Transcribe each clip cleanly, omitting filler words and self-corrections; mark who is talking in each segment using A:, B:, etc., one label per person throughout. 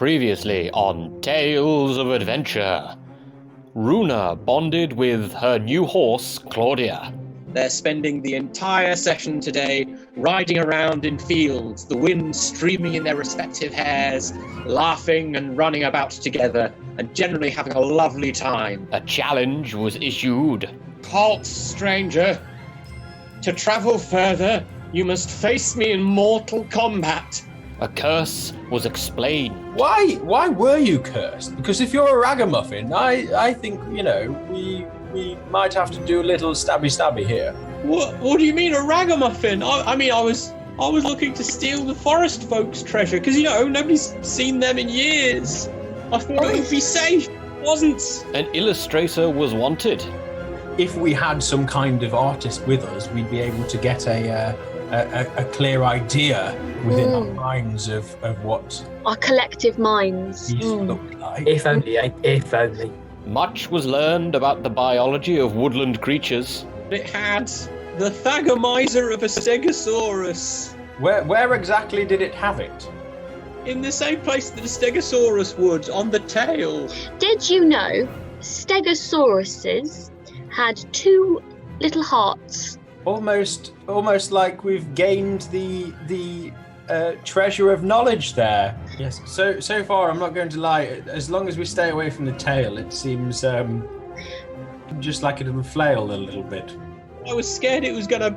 A: Previously on Tales of Adventure, Runa bonded with her new horse, Claudia.
B: They're spending the entire session today riding around in fields, the wind streaming in their respective hairs, laughing and running about together, and generally having a lovely time.
A: A challenge was issued.
B: Halt, stranger! To travel further, you must face me in mortal combat.
A: A curse was explained.
C: Why were you cursed? Because if you're a ragamuffin, I think, we might have to do a little stabby here.
B: What do you mean, a ragamuffin? I was looking to steal the forest folks' treasure, because, nobody's seen them in years. I thought it would be safe. It wasn't.
A: An illustrator was wanted.
C: If we had some kind of artist with us, we'd be able to get a clear idea within our minds of what
D: our collective minds
C: these look like.
E: If only.
A: Much was learned about the biology of woodland creatures.
B: It had the Thagomizer of a Stegosaurus.
C: Where exactly did it have it?
B: In the same place that a Stegosaurus would, on the tail.
D: Did you know Stegosauruses had two little hearts?
C: Almost like we've gained the treasure of knowledge there. Yes. So far, I'm not going to lie. As long as we stay away from the tail, it seems just like it'll flail a little bit.
B: I was scared it was going to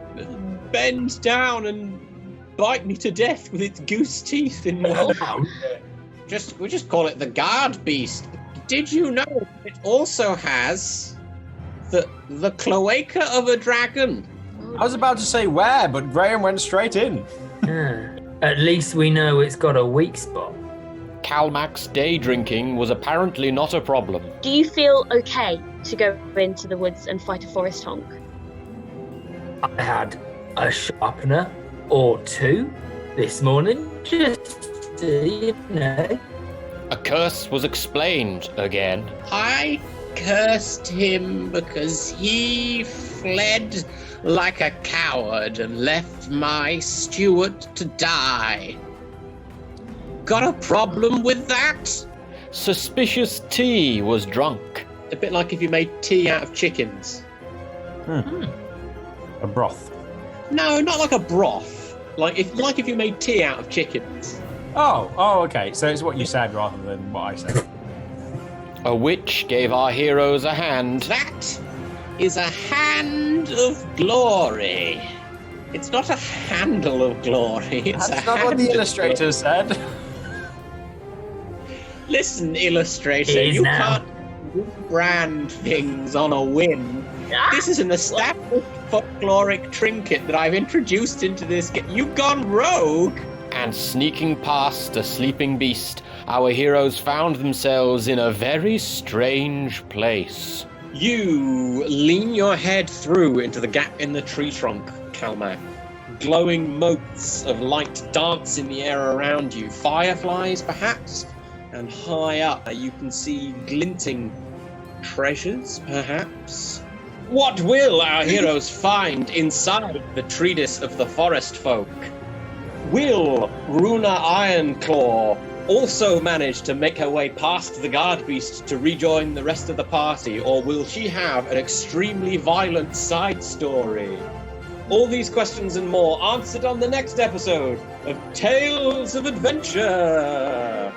B: bend down and bite me to death with its goose teeth in one. We just call it the guard beast. Did you know it also has the cloaca of a dragon?
C: I was about to say where, but Graham went straight in.
E: At least we know it's got a weak spot.
A: Calmac's day drinking was apparently not a problem.
D: Do you feel okay to go into the woods and fight a forest honk?
E: I had a sharpener or two this morning, just to,
A: A curse was explained again.
B: I cursed him because he fled like a coward and left my steward to die. Got a problem with that?
A: Suspicious tea was drunk.
B: A bit like if you made tea out of chickens.
C: A broth.
B: No, not like a broth. Like if you made tea out of chickens.
C: Oh, okay. So it's what you said rather than what I said.
A: A witch gave our heroes a hand.
B: That is a hand of glory. It's not a handle of glory. It's
C: That's
B: a
C: not
B: hand
C: what the
B: of
C: illustrator said.
B: glory. Listen, illustrator,
E: It is
B: you
E: now.
B: can't brand things on a whim. This is an established folkloric trinket that I've introduced into this game. You've gone rogue.
A: And sneaking past a sleeping beast, our heroes found themselves in a very strange place.
B: You lean your head through into the gap in the tree trunk, Calmac. Glowing motes of light dance in the air around you. Fireflies, perhaps? And high up, you can see glinting treasures, perhaps? What will our heroes find inside the treatise of the forest folk? Will Runa Ironclaw also manage to make her way past the guard beast to rejoin the rest of the party, or will she have an extremely violent side story? All these questions and more answered on the next episode of Tales of Adventure.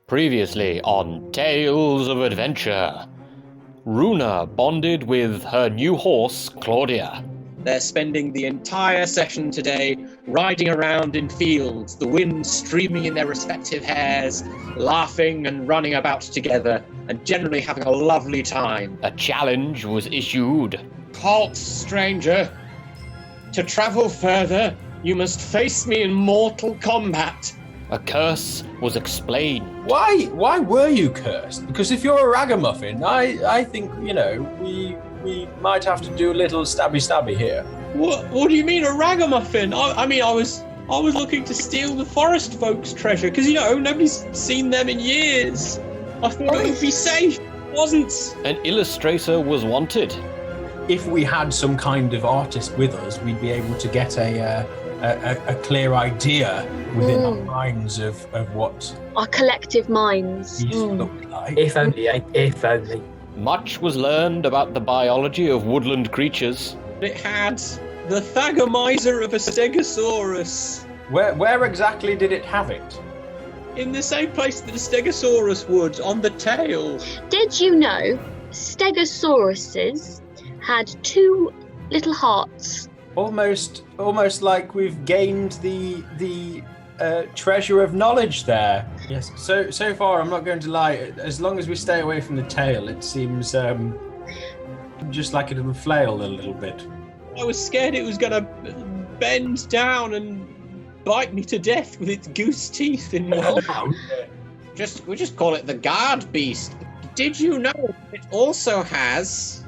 A: Previously on Tales of Adventure, Runa bonded with her new horse, Claudia.
B: They're spending the entire session today riding around in fields, the wind streaming in their respective hairs, laughing and running about together, and generally having a lovely time.
A: A challenge was issued.
B: Halt, stranger. To travel further, you must face me in mortal combat.
A: A curse was explained.
C: Why were you cursed? Because if you're a ragamuffin, I think, we might have to do a little stabby here.
B: What do you mean, a ragamuffin? I was looking to steal the forest folks' treasure, because, nobody's seen them in years. I thought it would be safe. It wasn't.
A: An illustrator was wanted.
C: If we had some kind of artist with us, we'd be able to get a clear idea within our minds of what
D: Our collective minds.
C: these look like.
E: If only, if only.
A: Much was learned about the biology of woodland creatures.
B: It had the Thagomizer of a Stegosaurus.
C: Where exactly did it have it?
B: In the same place that a Stegosaurus would, on the tail.
D: Did you know Stegosauruses had 2 little hearts?
C: Almost like we've gained the treasure of knowledge there. Yes. So far, I'm not going to lie. As long as we stay away from the tail, it seems just like it'll flail a little bit.
B: I was scared it was going to bend down and bite me to death with its goose teeth in one. We just call it the guard beast. Did you know it also has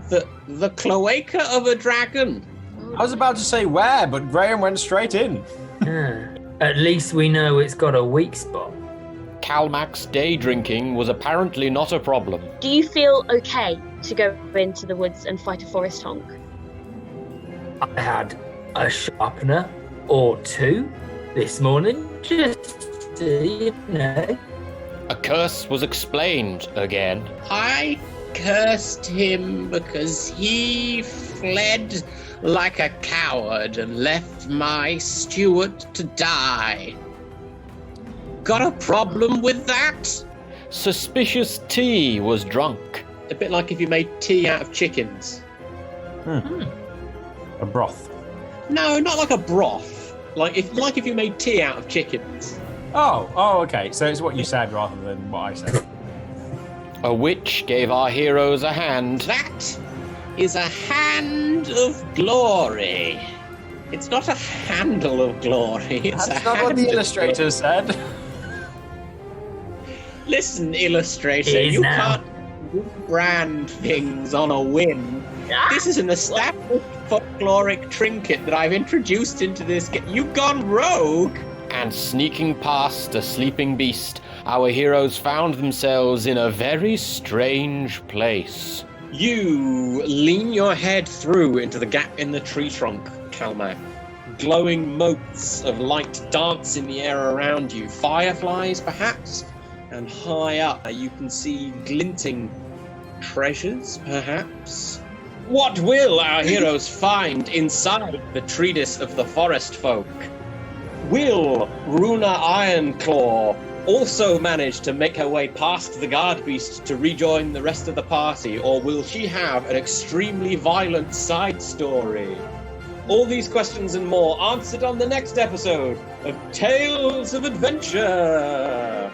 B: the cloaca of a dragon?
C: I was about to say where, but Graham went straight in.
E: At least we know it's got a weak spot.
A: Calmac's day drinking was apparently not a problem.
D: Do you feel okay to go into the woods and fight a forest honk?
E: I had a sharpener or 2 this morning, just to,
A: A curse was explained again.
B: I cursed him because he fled like a coward and left my steward to die. Got a problem with that?
A: Suspicious tea was drunk.
B: A bit like if you made tea out of chickens.
C: A broth.
B: No, not like a broth. Like if you made tea out of chickens.
C: Oh, okay. So it's what you said rather than what I said.
A: A witch gave our heroes a hand.
B: That is a hand of glory. It's not a handle of glory. It's
C: That's
B: a
C: not
B: hand
C: what the
B: of
C: illustrator said.
B: glory. Listen, illustrator,
E: It is
B: you
E: now.
B: can't brand things on a whim. This is an established folkloric trinket that I've introduced into this game. You've gone rogue.
A: And sneaking past a sleeping beast, our heroes found themselves in a very strange place.
B: You lean your head through into the gap in the tree trunk, Calmac. Glowing motes of light dance in the air around you. Fireflies, perhaps? And high up, you can see glinting treasures, perhaps? What will our heroes find inside the treatise of the forest folk? Will Runa Ironclaw also manage to make her way past the guard beast to rejoin the rest of the party, or will she have an extremely violent side story? All these questions and more answered on the next episode of Tales of Adventure.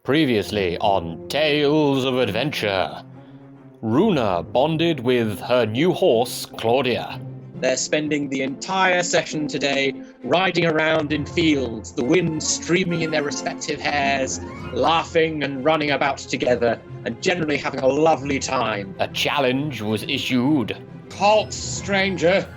A: Previously on Tales of Adventure, Runa bonded with her new horse, Claudia.
B: They're spending the entire session today riding around in fields, the wind streaming in their respective hairs, laughing and running about together, and generally having a lovely time.
A: A challenge was issued.
B: Halt, stranger.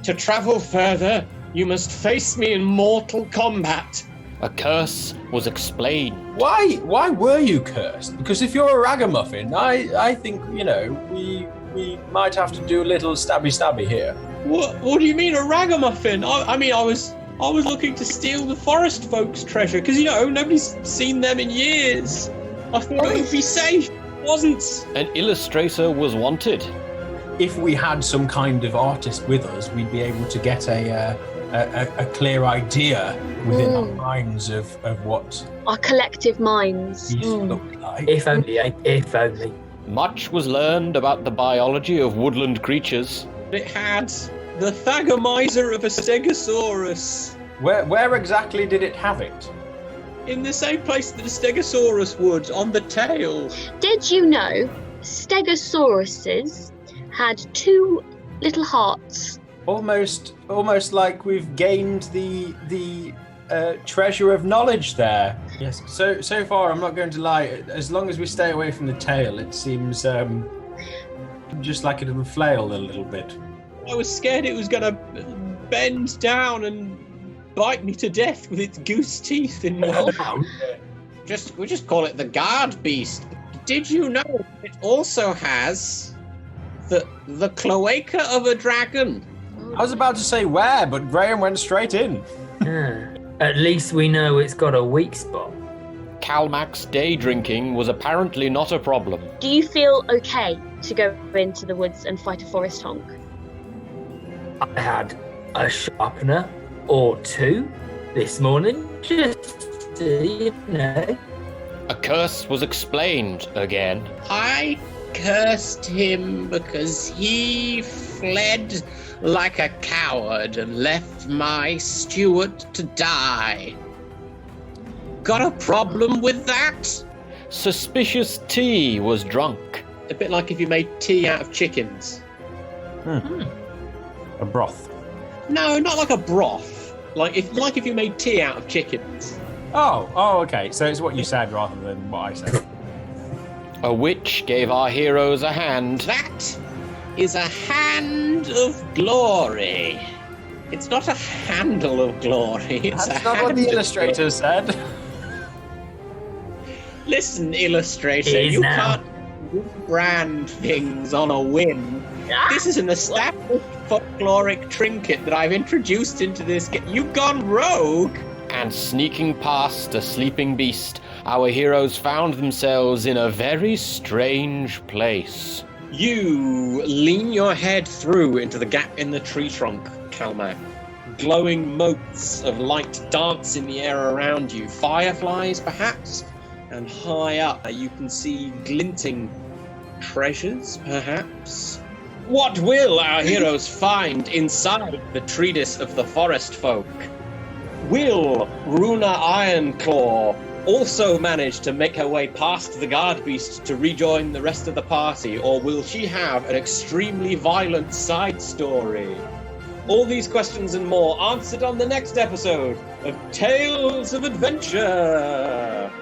B: To travel further, you must face me in mortal combat.
A: A curse was explained.
C: Why were you cursed? Because if you're a ragamuffin, I think, we might have to do a little stabby here.
B: What do you mean, a ragamuffin? I was looking to steal the forest folks' treasure, because, nobody's seen them in years. I thought it would be safe. It wasn't.
A: An illustrator was wanted.
C: If we had some kind of artist with us, we'd be able to get a clear idea within our minds of what
D: Our collective minds.
C: these look like.
E: If only, if only.
A: Much was learned about the biology of woodland creatures.
B: It had the Thagomizer of a Stegosaurus.
C: Where exactly did it have it?
B: In the same place that a Stegosaurus would, on the tail.
D: Did you know Stegosauruses had 2 little hearts?
C: Almost like we've gained the treasure of knowledge there. Yes. So far, I'm not going to lie. As long as we stay away from the tail, it seems just like it'll flail a little bit.
B: I was scared it was going to bend down and bite me to death with its goose teeth in one. We just call it the guard beast. Did you know it also has the cloaca of a dragon?
C: I was about to say where, but Graham went straight in.
E: At least we know it's got a weak spot.
A: Calmac's day drinking was apparently not a problem.
D: Do you feel okay to go into the woods and fight a forest honk?
E: I had a sharpener or 2 this morning, just so
A: A curse was explained again.
B: I cursed him because he fled like a coward and left my steward to die. Got a problem with that?
A: Suspicious tea was drunk.
B: A bit like if you made tea out of chickens.
C: A broth.
B: No, not like a broth. Like if you made tea out of chickens.
C: Oh, okay. So it's what you said rather than what I said.
A: A witch gave our heroes a hand.
B: That is a hand of glory. It's not a handle of glory. It's
C: That's
B: a
C: not
B: hand
C: what the
B: of
C: illustrator said.
B: glory. Listen, illustrator,
E: It is
B: you
E: now.
B: can't brand things on a whim. This is an established folkloric trinket that I've introduced into this game. You've gone rogue.
A: And sneaking past a sleeping beast, our heroes found themselves in a very strange place.
B: You lean your head through into the gap in the tree trunk, Calmac. Glowing motes of light dance in the air around you. Fireflies, perhaps? And high up, you can see glinting treasures, perhaps? What will our heroes find inside the treatise of the forest folk? Will Runa Ironclaw also manage to make her way past the guard beast to rejoin the rest of the party, or will she have an extremely violent side story? All these questions and more answered on the next episode of Tales of Adventure.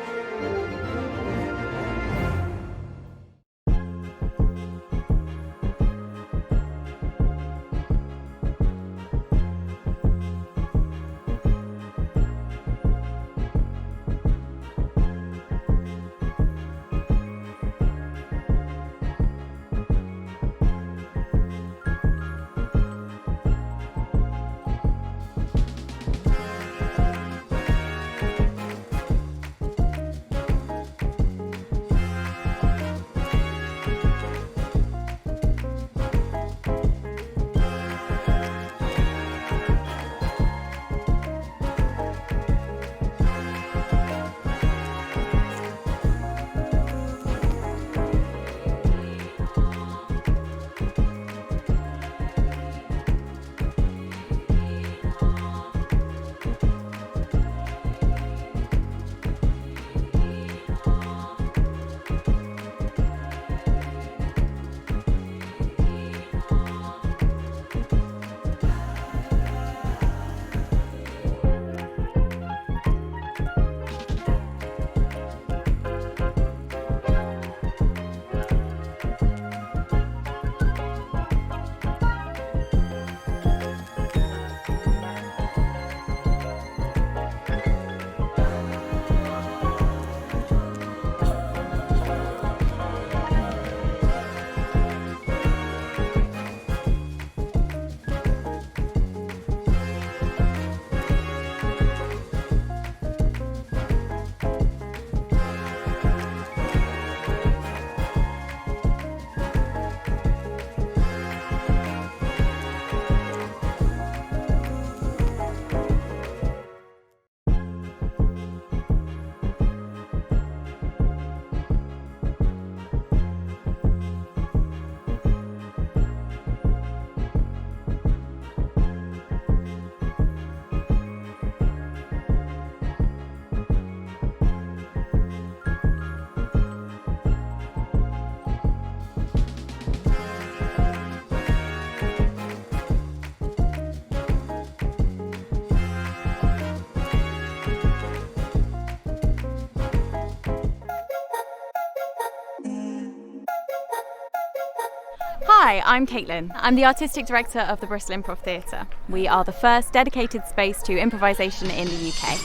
F: Hi, I'm Caitlin. I'm the Artistic Director of the Bristol Improv Theatre. We are the first dedicated space to improvisation in the UK.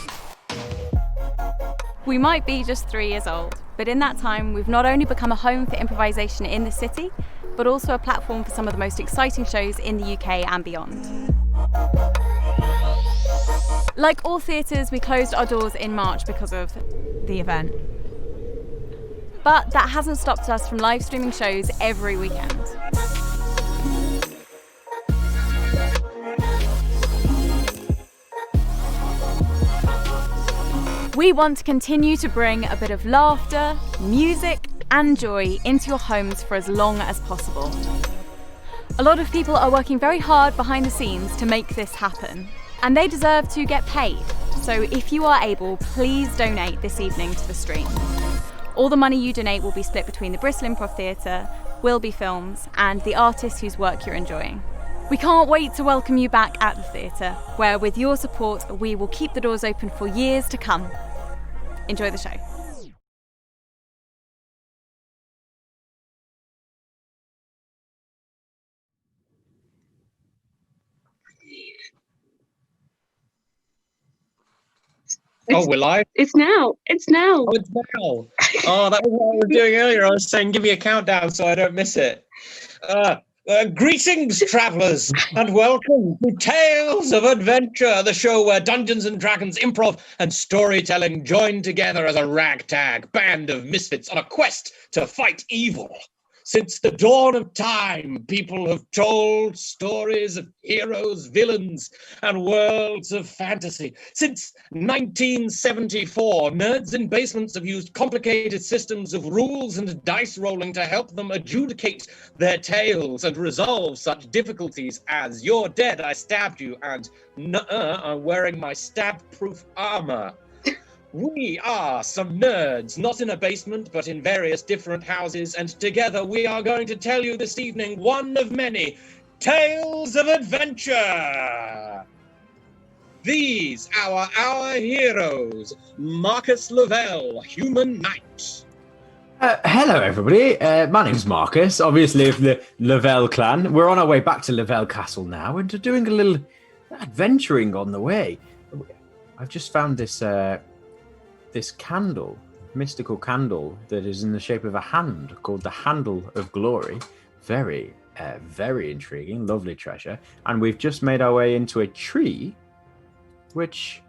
F: We might be just 3 years old, but in that time we've not only become a home for improvisation in the city, but also a platform for some of the most exciting shows in the UK and beyond. Like all theatres, we closed our doors in March because of the event. But that hasn't stopped us from live streaming shows every weekend. We want to continue to bring a bit of laughter, music, and joy into your homes for as long as possible. A lot of people are working very hard behind the scenes to make this happen, and they deserve to get paid. So if you are able, please donate this evening to the stream. All the money you donate will be split between the Bristol Improv Theatre, Wilby Films, and the artists whose work you're enjoying. We can't wait to welcome you back at the theatre, where with your support, we will keep the doors open for years to come. Enjoy the show.
B: Oh, we're live?
D: It's now. It's now.
B: Oh, it's now. Oh, that was what I was doing earlier. I was saying, give me a countdown so I don't miss it. Greetings, travellers, and welcome to Tales of Adventure, the show where Dungeons and Dragons improv and storytelling join together as a ragtag band of misfits on a quest to fight evil. Since the dawn of time, people have told stories of heroes, villains, and worlds of fantasy. Since 1974, nerds in basements have used complicated systems of rules and dice rolling to help them adjudicate their tales and resolve such difficulties as "You're dead, I stabbed you," and "Nuh-uh, I'm wearing my stab-proof armor." We are some nerds, not in a basement, but in various different houses, and together we are going to tell you this evening one of many tales of adventure. These are our heroes, Marcus Lavelle, human knight.
C: Hello, everybody. My name's Marcus, obviously of the Lavelle clan. We're on our way back to Lavelle Castle now and doing a little adventuring on the way. I've just found this candle, mystical candle, that is in the shape of a hand called the Handle of Glory. Very, very intriguing, lovely treasure. And we've just made our way into a tree, which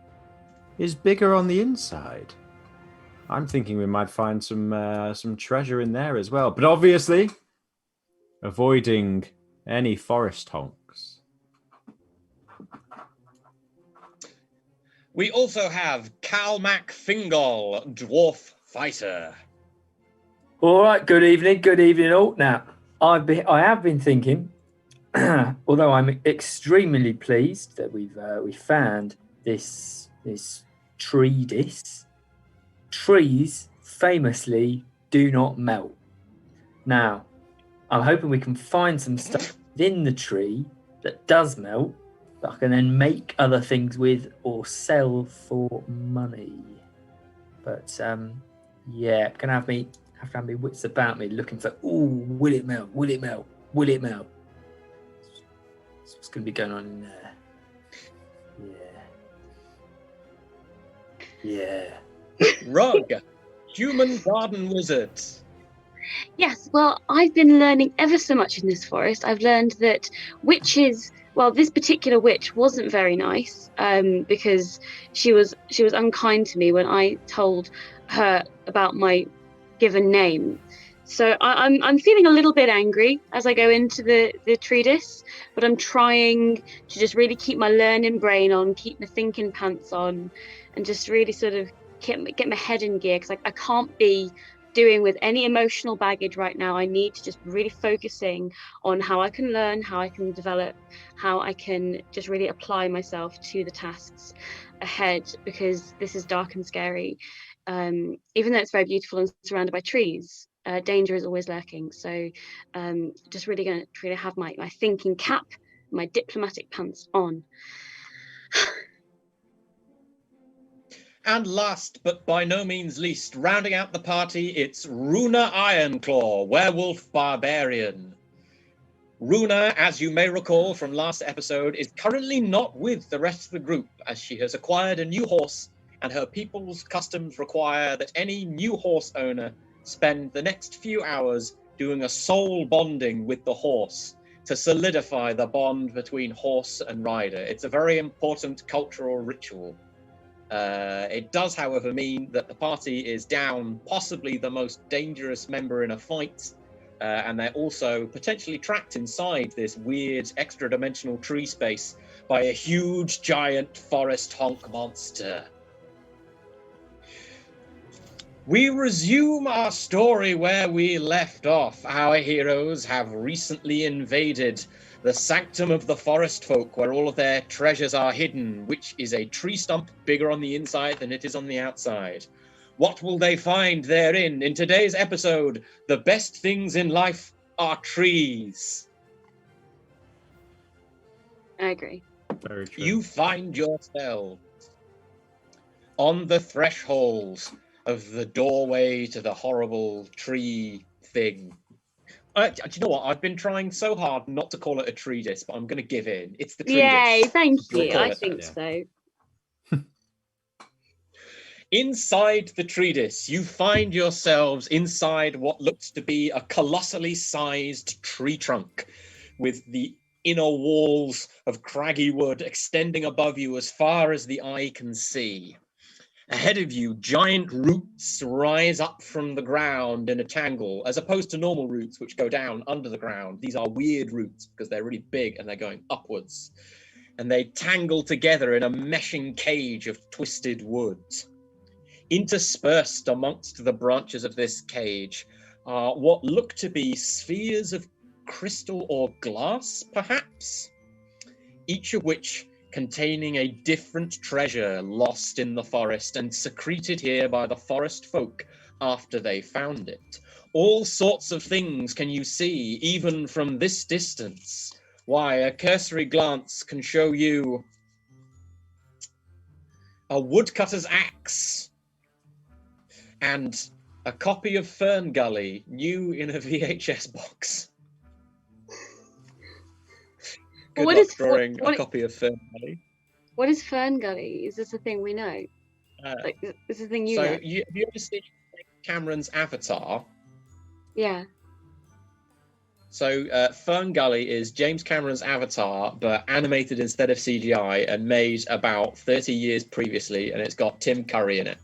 C: is bigger on the inside. I'm thinking we might find some treasure in there as well, but obviously avoiding any forest honks.
B: We also have Calmac Fingol, dwarf fighter.
E: All right, good evening all. Now, I have been thinking, although I'm extremely pleased that we found this treatise. Trees famously do not melt. Now, I'm hoping we can find some stuff in the tree that does melt, that I can then make other things with or sell for money. But gonna have to have my wits about me, looking for will it melt? Will it melt? Will it melt? That's what's gonna be going on in there. Yeah.
B: Rug, human garden wizard.
D: Yes, well, I've been learning ever so much in this forest. I've learned that witches, well, this particular witch wasn't very nice, because she was unkind to me when I told her about my given name. So I'm feeling a little bit angry as I go into the treatise, but I'm trying to just really keep my learning brain on, keep my thinking pants on, and just really sort of get my head in gear, because I can't be doing with any emotional baggage right now. I need to just really focusing on how I can learn, how I can develop, how I can just really apply myself to the tasks ahead, because this is dark and scary. Even though it's very beautiful and surrounded by trees, danger is always lurking. So just really going to try to have my thinking cap, my diplomatic pants on.
B: And last but by no means least, rounding out the party, it's Runa Ironclaw, werewolf barbarian. Runa, as you may recall from last episode, is currently not with the rest of the group as she has acquired a new horse, and her people's customs require that any new horse owner spend the next few hours doing a soul bonding with the horse to solidify the bond between horse and rider. It's a very important cultural ritual. It does, however, mean that the party is down possibly the most dangerous member in a fight, and they're also potentially trapped inside this weird extra-dimensional tree space by a huge, giant forest honk monster. We resume our story where we left off. Our heroes have recently invaded the sanctum of the forest folk, where all of their treasures are hidden, which is a tree stump bigger on the inside than it is on the outside. What will they find therein? In today's episode, the best things in life are trees.
D: I agree.
C: Very true.
B: You find yourselves on the threshold of the doorway to the horrible tree thing. Do you know what? I've been trying so hard not to call it a tree disc, but I'm going to give in. It's the tree
D: Yay,
B: disc.
D: thank
B: We'll
D: you.
B: call
D: I
B: it
D: think
B: that.
D: so.
B: Inside the treatise, you find yourselves inside what looks to be a colossally sized tree trunk, with the inner walls of craggy wood extending above you as far as the eye can see. Ahead of you, giant roots rise up from the ground in a tangle, as opposed to normal roots which go down under the ground. These are weird roots because they're really big and they're going upwards. And they tangle together in a meshing cage of twisted wood. Interspersed amongst the branches of this cage are what look to be spheres of crystal or glass, perhaps, each of which containing a different treasure lost in the forest and secreted here by the forest folk after they found it. All sorts of things can you see, even from this distance. Why, a cursory glance can show you a woodcutter's axe, and a copy of Fern Gully, new in a VHS box. Good
D: What
B: luck
D: is-
B: drawing
D: what-
B: a copy of Fern Gully.
D: What is Fern Gully? Is this a thing we know? Like, is this a thing you know?
B: Have you ever seen Cameron's Avatar?
D: Yeah.
B: So Fern Gully is James Cameron's Avatar, but animated instead of CGI and made about 30 years previously, and it's got Tim Curry in it.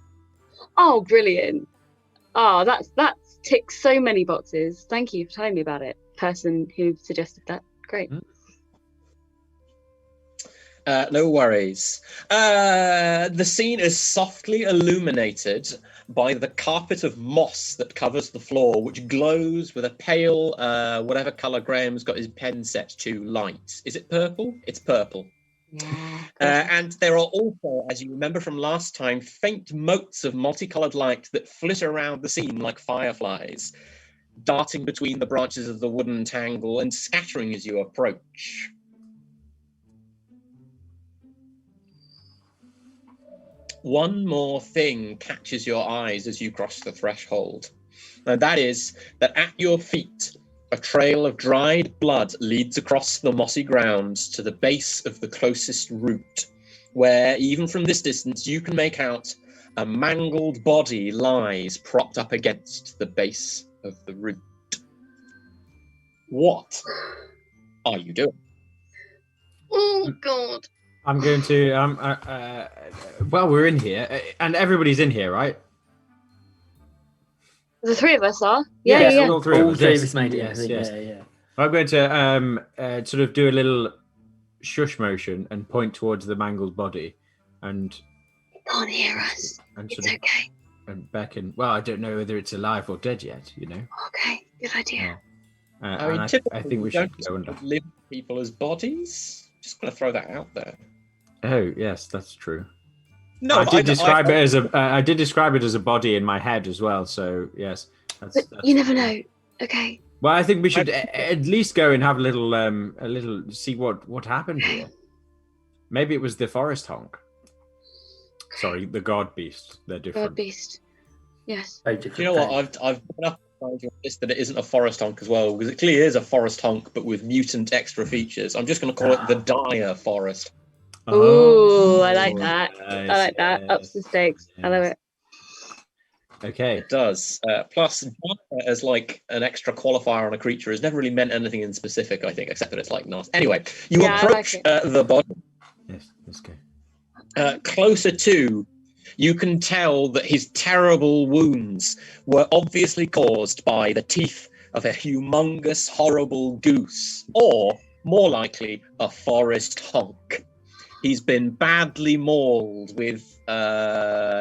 D: Oh, brilliant. Oh, that ticks so many boxes. Thank you for telling me about it, person who suggested that. Great.
B: No worries. The scene is softly illuminated by the carpet of moss that covers the floor, which glows with a pale, whatever colour Graham's got his pen set to, light. Is it purple? It's purple.
D: Yeah.
B: And there are also, as you remember from last time, faint motes of multicoloured light that flitter around the scene like fireflies, darting between the branches of the wooden tangle and scattering as you approach. One more thing catches your eyes as you cross the threshold. And that is that at your feet, a trail of dried blood leads across the mossy ground to the base of the closest root, where even from this distance you can make out a mangled body lies propped up against the base of the root. What are you doing?
D: Oh, God.
C: I'm going to. Well, we're in here, and everybody's in here, right?
D: The three of us are.
C: Yes,
D: Yeah.
C: all three
E: All
C: of us.
E: three
C: Yes,
E: of us made it.
C: yes,
E: I think,
C: yes.
E: Yeah.
C: I'm going to sort of do a little shush motion and point towards the mangled body, and
D: Can't hear us.
C: and
D: It's
C: sort of
D: okay.
C: and beckon. Well, I don't know whether it's alive or dead yet. You know.
D: Okay. Good idea.
B: I mean,
C: I
B: typically
C: think we
B: you
C: should
B: don't
C: go under.
B: live people as bodies. Just going to throw that out there.
C: Oh yes, that's true.
B: No,
C: I did describe it as a. I did describe it as a body in my head as well. So yes,
D: But
C: that's
D: you never know. Okay.
C: Well, I think we should at least go and have a little see what happened here. Maybe it was the forest honk. Sorry, the god beast. They're different.
D: Bird beast. Yes.
E: Very
B: Do
E: different
B: you know what?
E: thing.
B: I've given up list that it isn't a forest honk as well, because it clearly is a forest honk, but with mutant extra features. I'm just going to call it the dire forest.
D: Ooh, I like that.
C: Nice,
D: I like that. Ups the stakes. I love it.
C: Okay.
B: It does. Plus, dire as like an extra qualifier on a creature has never really meant anything in specific, I think, except that it's like nasty. Anyway, you
D: Yeah, I
B: approach
D: like
B: the body.
C: Yes, let's go.
B: Closer to, you can tell that his terrible wounds were obviously caused by the teeth of a humongous, horrible goose, or more likely, a forest honk. He's been badly mauled with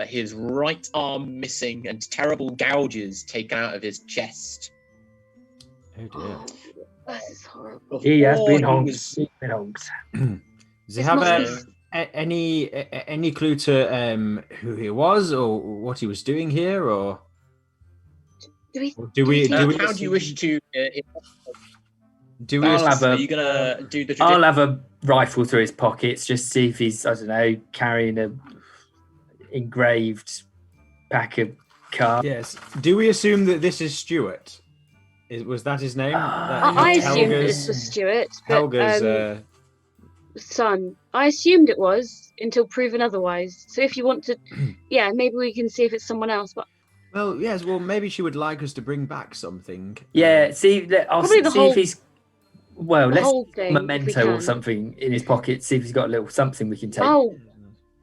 B: his right arm missing and terrible gouges taken out of his chest.
C: Oh dear.
D: This is horrible.
E: He has
B: Before
E: been
B: he
E: honked.
B: was-
E: He's been honked.
C: Does he
D: This
C: have
D: must
C: any clue to who he was or what he was doing here, or
D: Do we
C: do we
B: how do you wish to?
C: do we?
E: I'll have
B: Are
E: a-
B: you gonna do the?
E: I'll have a rifle through his pockets, just see if he's, I don't know, carrying a engraved pack of cards.
C: Yes. Do we assume that this is Stuart? Was that his name?
D: I assumed
C: Helga's-
D: this was Stuart, but
C: Helga's.
D: son. I assumed it was until proven otherwise. So if you want to, yeah, maybe we can see if it's someone else. But
C: Well, yes. Well, maybe she would like us to bring back something.
E: Yeah, see, I'll
D: Probably the
E: see
D: whole-
E: if he's. Well,
D: the
E: let's
D: whole thing, if we
E: memento or
D: can.
E: something in his pocket. See if he's got a little something we can take.
D: Oh,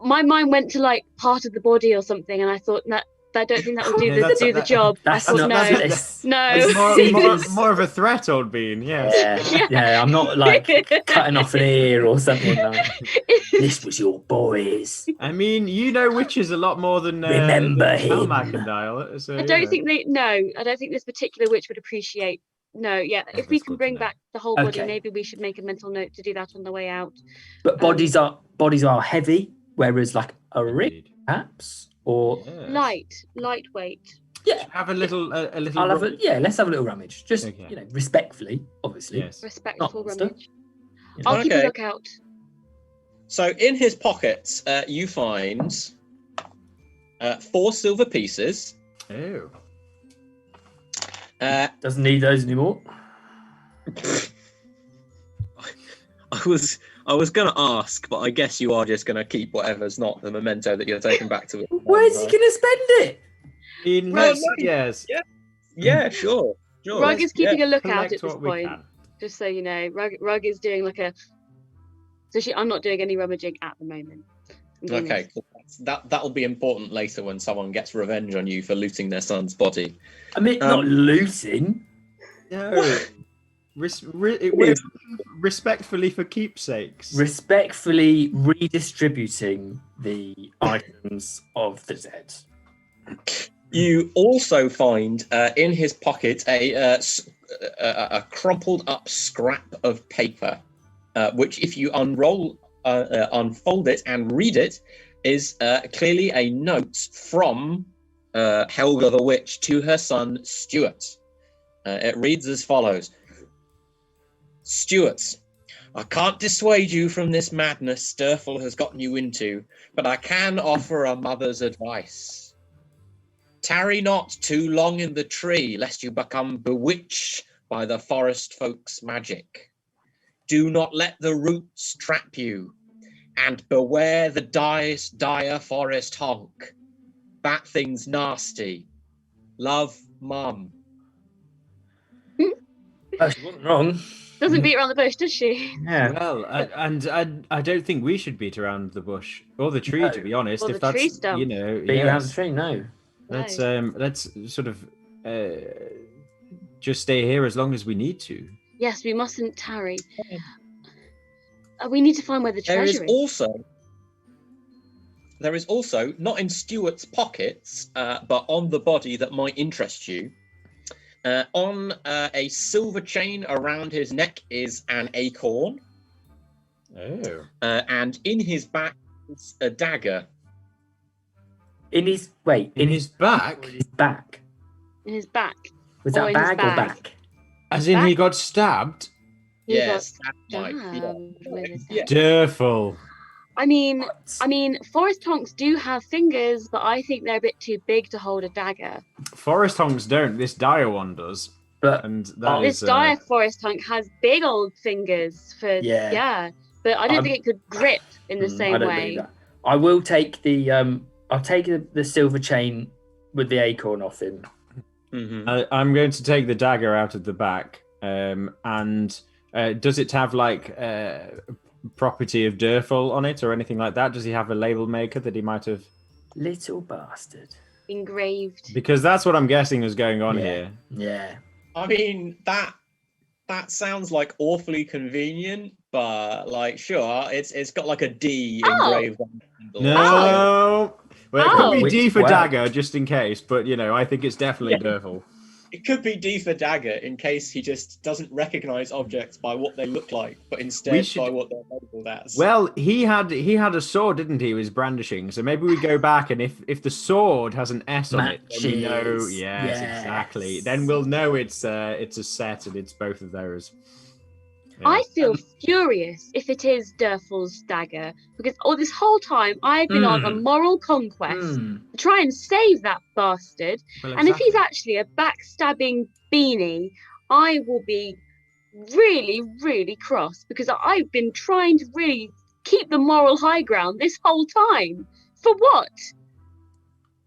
D: my mind went to like part of the body or something, and I thought that I don't think that would do
C: Yeah,
D: the
C: that's-
D: do the
C: that-
D: job. I
E: That's
D: thought
E: not.
D: no,
E: That's,
D: no.
C: It's
E: See,
C: more,
E: there's-
C: more of a threat, old bean. Yes.
E: yeah. I'm not like cutting off an ear or something like. This was your boys.
C: I mean, you know witches a lot more than
E: Remember
C: than
E: him.
C: Calmac and Dial. So,
D: I don't think they. No, I don't think this particular witch would appreciate. No, yeah.
C: Oh,
D: If we
C: that's
D: can
C: good to
D: bring
C: know.
D: back the whole body,
E: Okay.
D: maybe we should make a mental note to do that on the way out.
E: But bodies are heavy, whereas like a ring,
C: Indeed.
E: perhaps, or
C: Yes.
D: Lightweight.
E: yeah.
C: Have a little. A little.
E: I'll have a let's have a little rummage. Just
C: Okay.
E: Respectfully, obviously.
C: Yes.
D: Respectful
E: monster.
D: rummage. I'll keep a
B: Okay.
D: lookout.
B: So in his pockets, you find 4 silver pieces.
C: Oh.
E: Doesn't need those anymore.
B: I was gonna ask, but I guess you are just gonna keep whatever's not the memento that you're taking back to it.
E: Where's he gonna spend it?
C: In
B: Well,
C: next, yes.
B: Yeah, sure.
D: Rug is keeping a lookout
C: Collect
D: at this
C: what we
D: point,
C: can.
D: just so you know. Rug is doing like a. So I'm not doing any rummaging at the moment. I'm doing
B: Okay,
D: this.
B: cool. That'll be important later when someone gets revenge on you for looting their son's body.
E: I mean, not looting.
C: No. We're respectfully for keepsakes.
E: Respectfully redistributing the items of the dead.
B: You also find in his pocket a crumpled up scrap of paper, which, if you unfold it and read it, is clearly a note from Helga the Witch to her son Stuart. It reads as follows: Stuart, I can't dissuade you from this madness Sturfel has gotten you into, but I can offer a mother's advice. Tarry not too long in the tree, lest you become bewitched by the forest folk's magic. Do not let the roots trap you, and beware the dire forest honk. That thing's nasty. Love, Mum.
E: Oh, she wasn't wrong.
D: Doesn't beat around the bush, does she?
E: Yeah.
C: Well, I don't think we should beat around the bush or the tree,
E: No.
C: to be honest.
D: Or
C: if
D: the
C: that's
D: tree stump.
C: you know,
E: Beat around the
C: yes.
E: tree, no.
C: Let's sort of just stay here as long as we need to.
D: Yes, we mustn't tarry. We need to find where the
B: There is
D: treasure is.
B: also, not in Stuart's pockets, but on the body that might interest you. On a silver chain around his neck is an acorn,
C: Oh.
B: and in his back is a dagger.
E: In his
C: In his back,
E: his back.
D: In his back.
E: Was
D: Or
E: that
D: in his
E: bag or
D: bag.
E: back?
C: as in he got stabbed.
D: He
B: Yes,
D: got
B: that might, yeah.
D: stabbed with his
B: Yeah.
C: Durful.
D: I mean, forest honks do have fingers, but I think they're a bit too big to hold a dagger.
G: Forest honks don't. This dire one does.
E: But
G: And that
D: This
G: is
D: dire forest honk has big old fingers for but I don't think it could grip in the
E: I
D: same
E: don't
D: way.
E: believe that. I will take the I'll take the silver chain with the acorn off him.
G: I'm going to take the dagger out of the back. And does it have like property of Durful on it or anything like that? Does he have a label maker that he might have?
E: Little bastard.
D: Engraved.
G: Because that's what I'm guessing is going on here.
E: Yeah.
B: I mean, that sounds like awfully convenient, but like, sure, it's got like a D engraved on the handle.
G: No. Well, it could be
E: Which
G: D for
E: way?
G: dagger, just in case. But I think it's definitely Durful.
B: It could be D for dagger in case he just doesn't recognize objects by what they look like, but instead by what they're labeled as.
G: Well, he had a sword, didn't he? He was brandishing. So maybe we go back, and if the sword has an S on it, then we know.
E: Matches.
G: Yes,
E: Yes.
G: exactly. Then we'll know it's a set, and it's both of those. Yeah.
D: I feel furious if it is Durfal's dagger, because this whole time I've been on a moral conquest to try and save that bastard.
G: Well,
D: And if he's
G: exactly.
D: actually a backstabbing beanie, I will be really, really cross, because I've been trying to really keep the moral high ground this whole time. For what?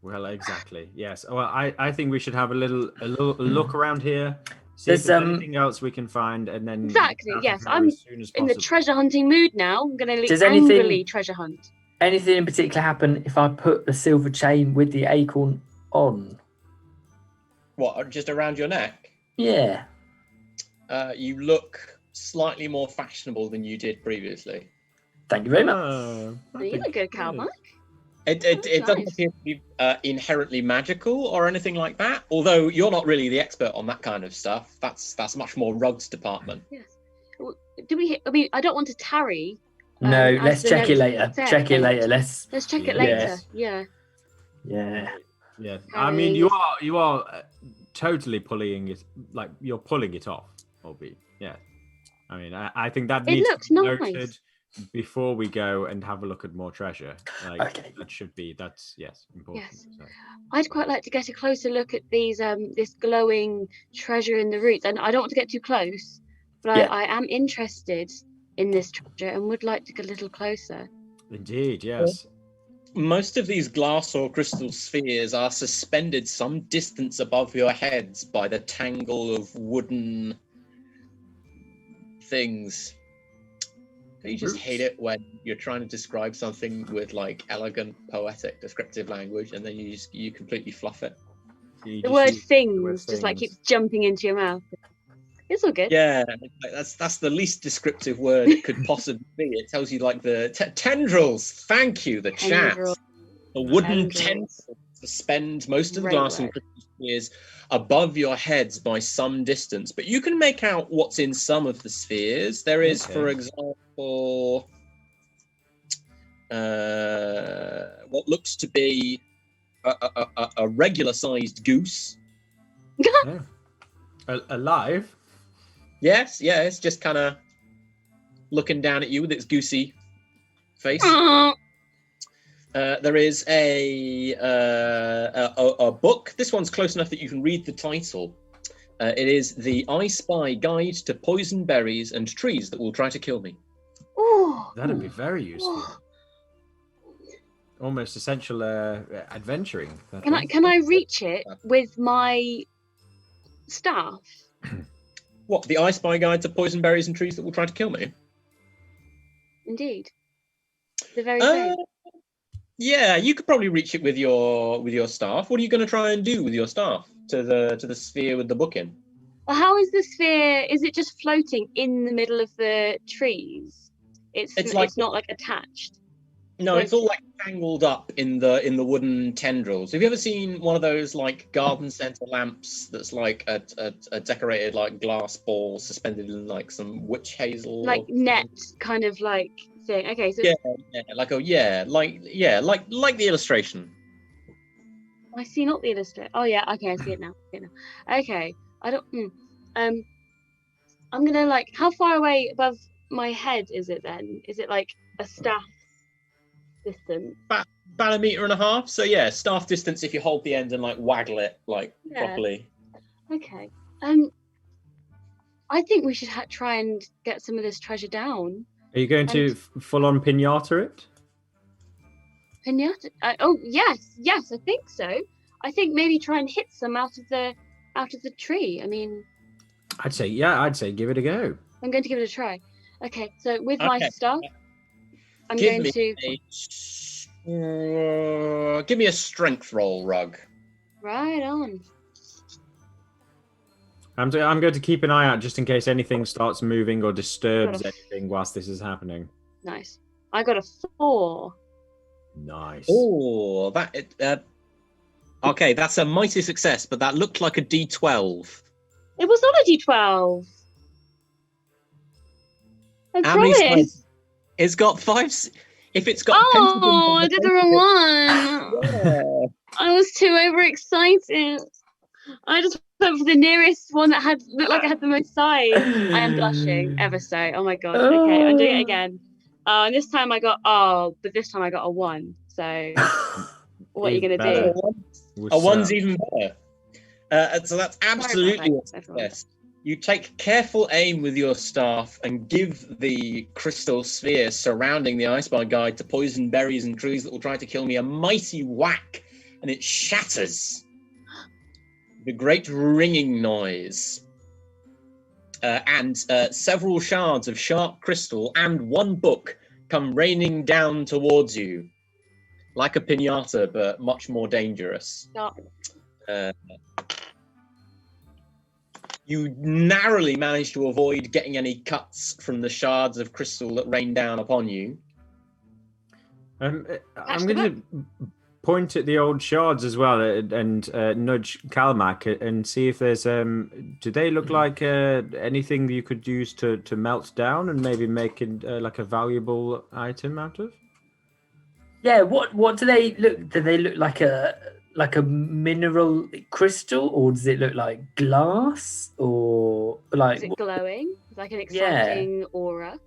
G: Well, exactly. Yes. Well, I think we should have a little look around here. See if
E: There's,
G: there's anything else we can find, and then
D: Exactly,
G: get out of
D: yes,
G: here
D: I'm
G: as soon as
D: in the
G: possible.
D: treasure hunting mood now. I'm going
E: Does
D: to
E: anything-
D: angrily treasure hunt.
E: Anything in particular happen if I put the silver chain with the acorn on?
B: What, just around your neck?
E: Yeah.
B: You look slightly more fashionable than you did previously.
E: Thank you very much.
G: I
D: You
G: think
D: look good, Calmark.
B: It
D: That's
B: doesn't
D: nice.
B: appear to be inherently magical or anything like that. Although you're not really the expert on that kind of stuff. That's much more Rug's department.
D: Yes. Do we? I mean, I don't want to tarry.
E: No,
D: as
E: let's
D: the
E: check it
D: notes
E: later.
D: said.
E: Check it later. Let's.
D: Let's check it
G: Yes.
D: later. Yeah.
E: Yeah.
G: Yeah. I mean, you are totally pulling it, like you're pulling it off, Obi. Yeah. I mean, I think that
D: It
G: needs
D: looks
G: to be
D: nice.
G: noted before we go and have a look at more treasure. Like,
E: Okay.
G: That's important.
D: Yes.
G: So.
D: I'd quite like to get a closer look at these this glowing treasure in the roots, and I don't want to get too close, but
E: Yeah.
D: I am interested in this treasure and would like to get a little closer.
G: Indeed, yes.
B: Most of these glass or crystal spheres are suspended some distance above your heads by the tangle of wooden things. You just hate it when you're trying to describe something with like elegant, poetic, descriptive language, and then you completely fluff it.
G: You
D: The
G: just
D: word
G: use
D: things just like
G: things.
D: keeps jumping into your mouth. It's all good.
B: Yeah, like, that's the least descriptive word it could possibly be. It tells you like the tendrils. Thank you, the chat.
D: Tendrils.
B: The wooden
D: Tendrils.
B: tendrils suspend most of the
D: Great
B: glass and
D: word.
B: crystal spheres above your heads by some distance, but you can make out what's in some of the spheres. There is, for
G: Okay.
B: example, what looks to be a regular-sized goose.
G: Alive?
B: Yes, yeah, it's just kind of looking down at you with its goosey face. There is a book. This one's close enough that you can read the title. It is The I Spy Guide to Poison Berries and Trees That Will Try to Kill Me.
D: Ooh.
G: That'd be very useful. Almost essential adventuring. that
D: Can
G: one.
D: I reach it with my staff?
B: What, The I Spy Guide to Poison Berries and Trees That Will Try to Kill Me?
D: Indeed. The very
B: Uh,
D: same.
B: Yeah, you could probably reach it with your staff. What are you going to try and do with your staff to the sphere with the book in?
D: Well, how is the sphere? Is it just floating in the middle of the trees? It's not like attached.
B: No, it's all like tangled up in the wooden tendrils. Have you ever seen one of those like garden center lamps that's like a decorated like glass ball suspended in like some witch hazel?
D: Like net kind of like thing. Okay, so
B: like the illustration.
D: I see not the illustrator. Oh yeah, okay, I see it now. Okay, I don't. I'm gonna like. How far away above my head is it then? Is it like a staff distance.
B: About a meter and a half. So yeah, staff distance if you hold the end and like waggle it like
D: Yeah.
B: properly.
D: Okay. I think we should try and get some of this treasure down.
G: Are you going to full on pinata it?
D: Pinata. Oh yes, I think so. I think maybe try and hit some out of the tree. I mean,
G: I'd say give it a go.
D: I'm going to give it a try. Okay, so with my
B: Okay.
D: stuff, I'm
B: Give
D: going
B: me
D: to
B: give me a strength roll, Rug.
D: right on.
G: I'm going to keep an eye out just in case anything starts moving or disturbs
D: Got
G: anything whilst this is happening.
D: Nice. I got a 4.
G: Nice.
B: Oh, okay, that's a mighty success, but that looked like a D12.
D: It was not a D12. I
B: How many
D: promise.
B: sides? It's got 5. If it's got
D: Oh, I did the wrong one.
B: Yeah.
D: I was too overexcited. I just went for the nearest one that looked like it had the most size. I am blushing ever so. Oh my god. Okay, I'm doing it again. And this time I got but this time I got a 1. So what are you
G: Even
D: gonna do?
G: better.
B: A 1's even better. So that's absolutely a
D: that, everyone.
B: success. You take careful aim with your staff and give the crystal sphere surrounding the Icebar Guide to poison berries and trees that will try to kill me a mighty whack, and it shatters. The great ringing noise. And several shards of sharp crystal and one book come raining down towards you. Like a pinata, but much more dangerous.
D: Stop.
B: You narrowly manage to avoid getting any cuts from the shards of crystal that rain down upon you.
G: I'm
D: the
G: going to point at the old shards as well and nudge Kalmak and see if there's do they look like anything you could use to melt down and maybe make it like a valuable item out of?
E: Yeah, what do they look? Do they look like a mineral crystal, or does it look like glass, or like?
D: Is it glowing? Like an exciting aura?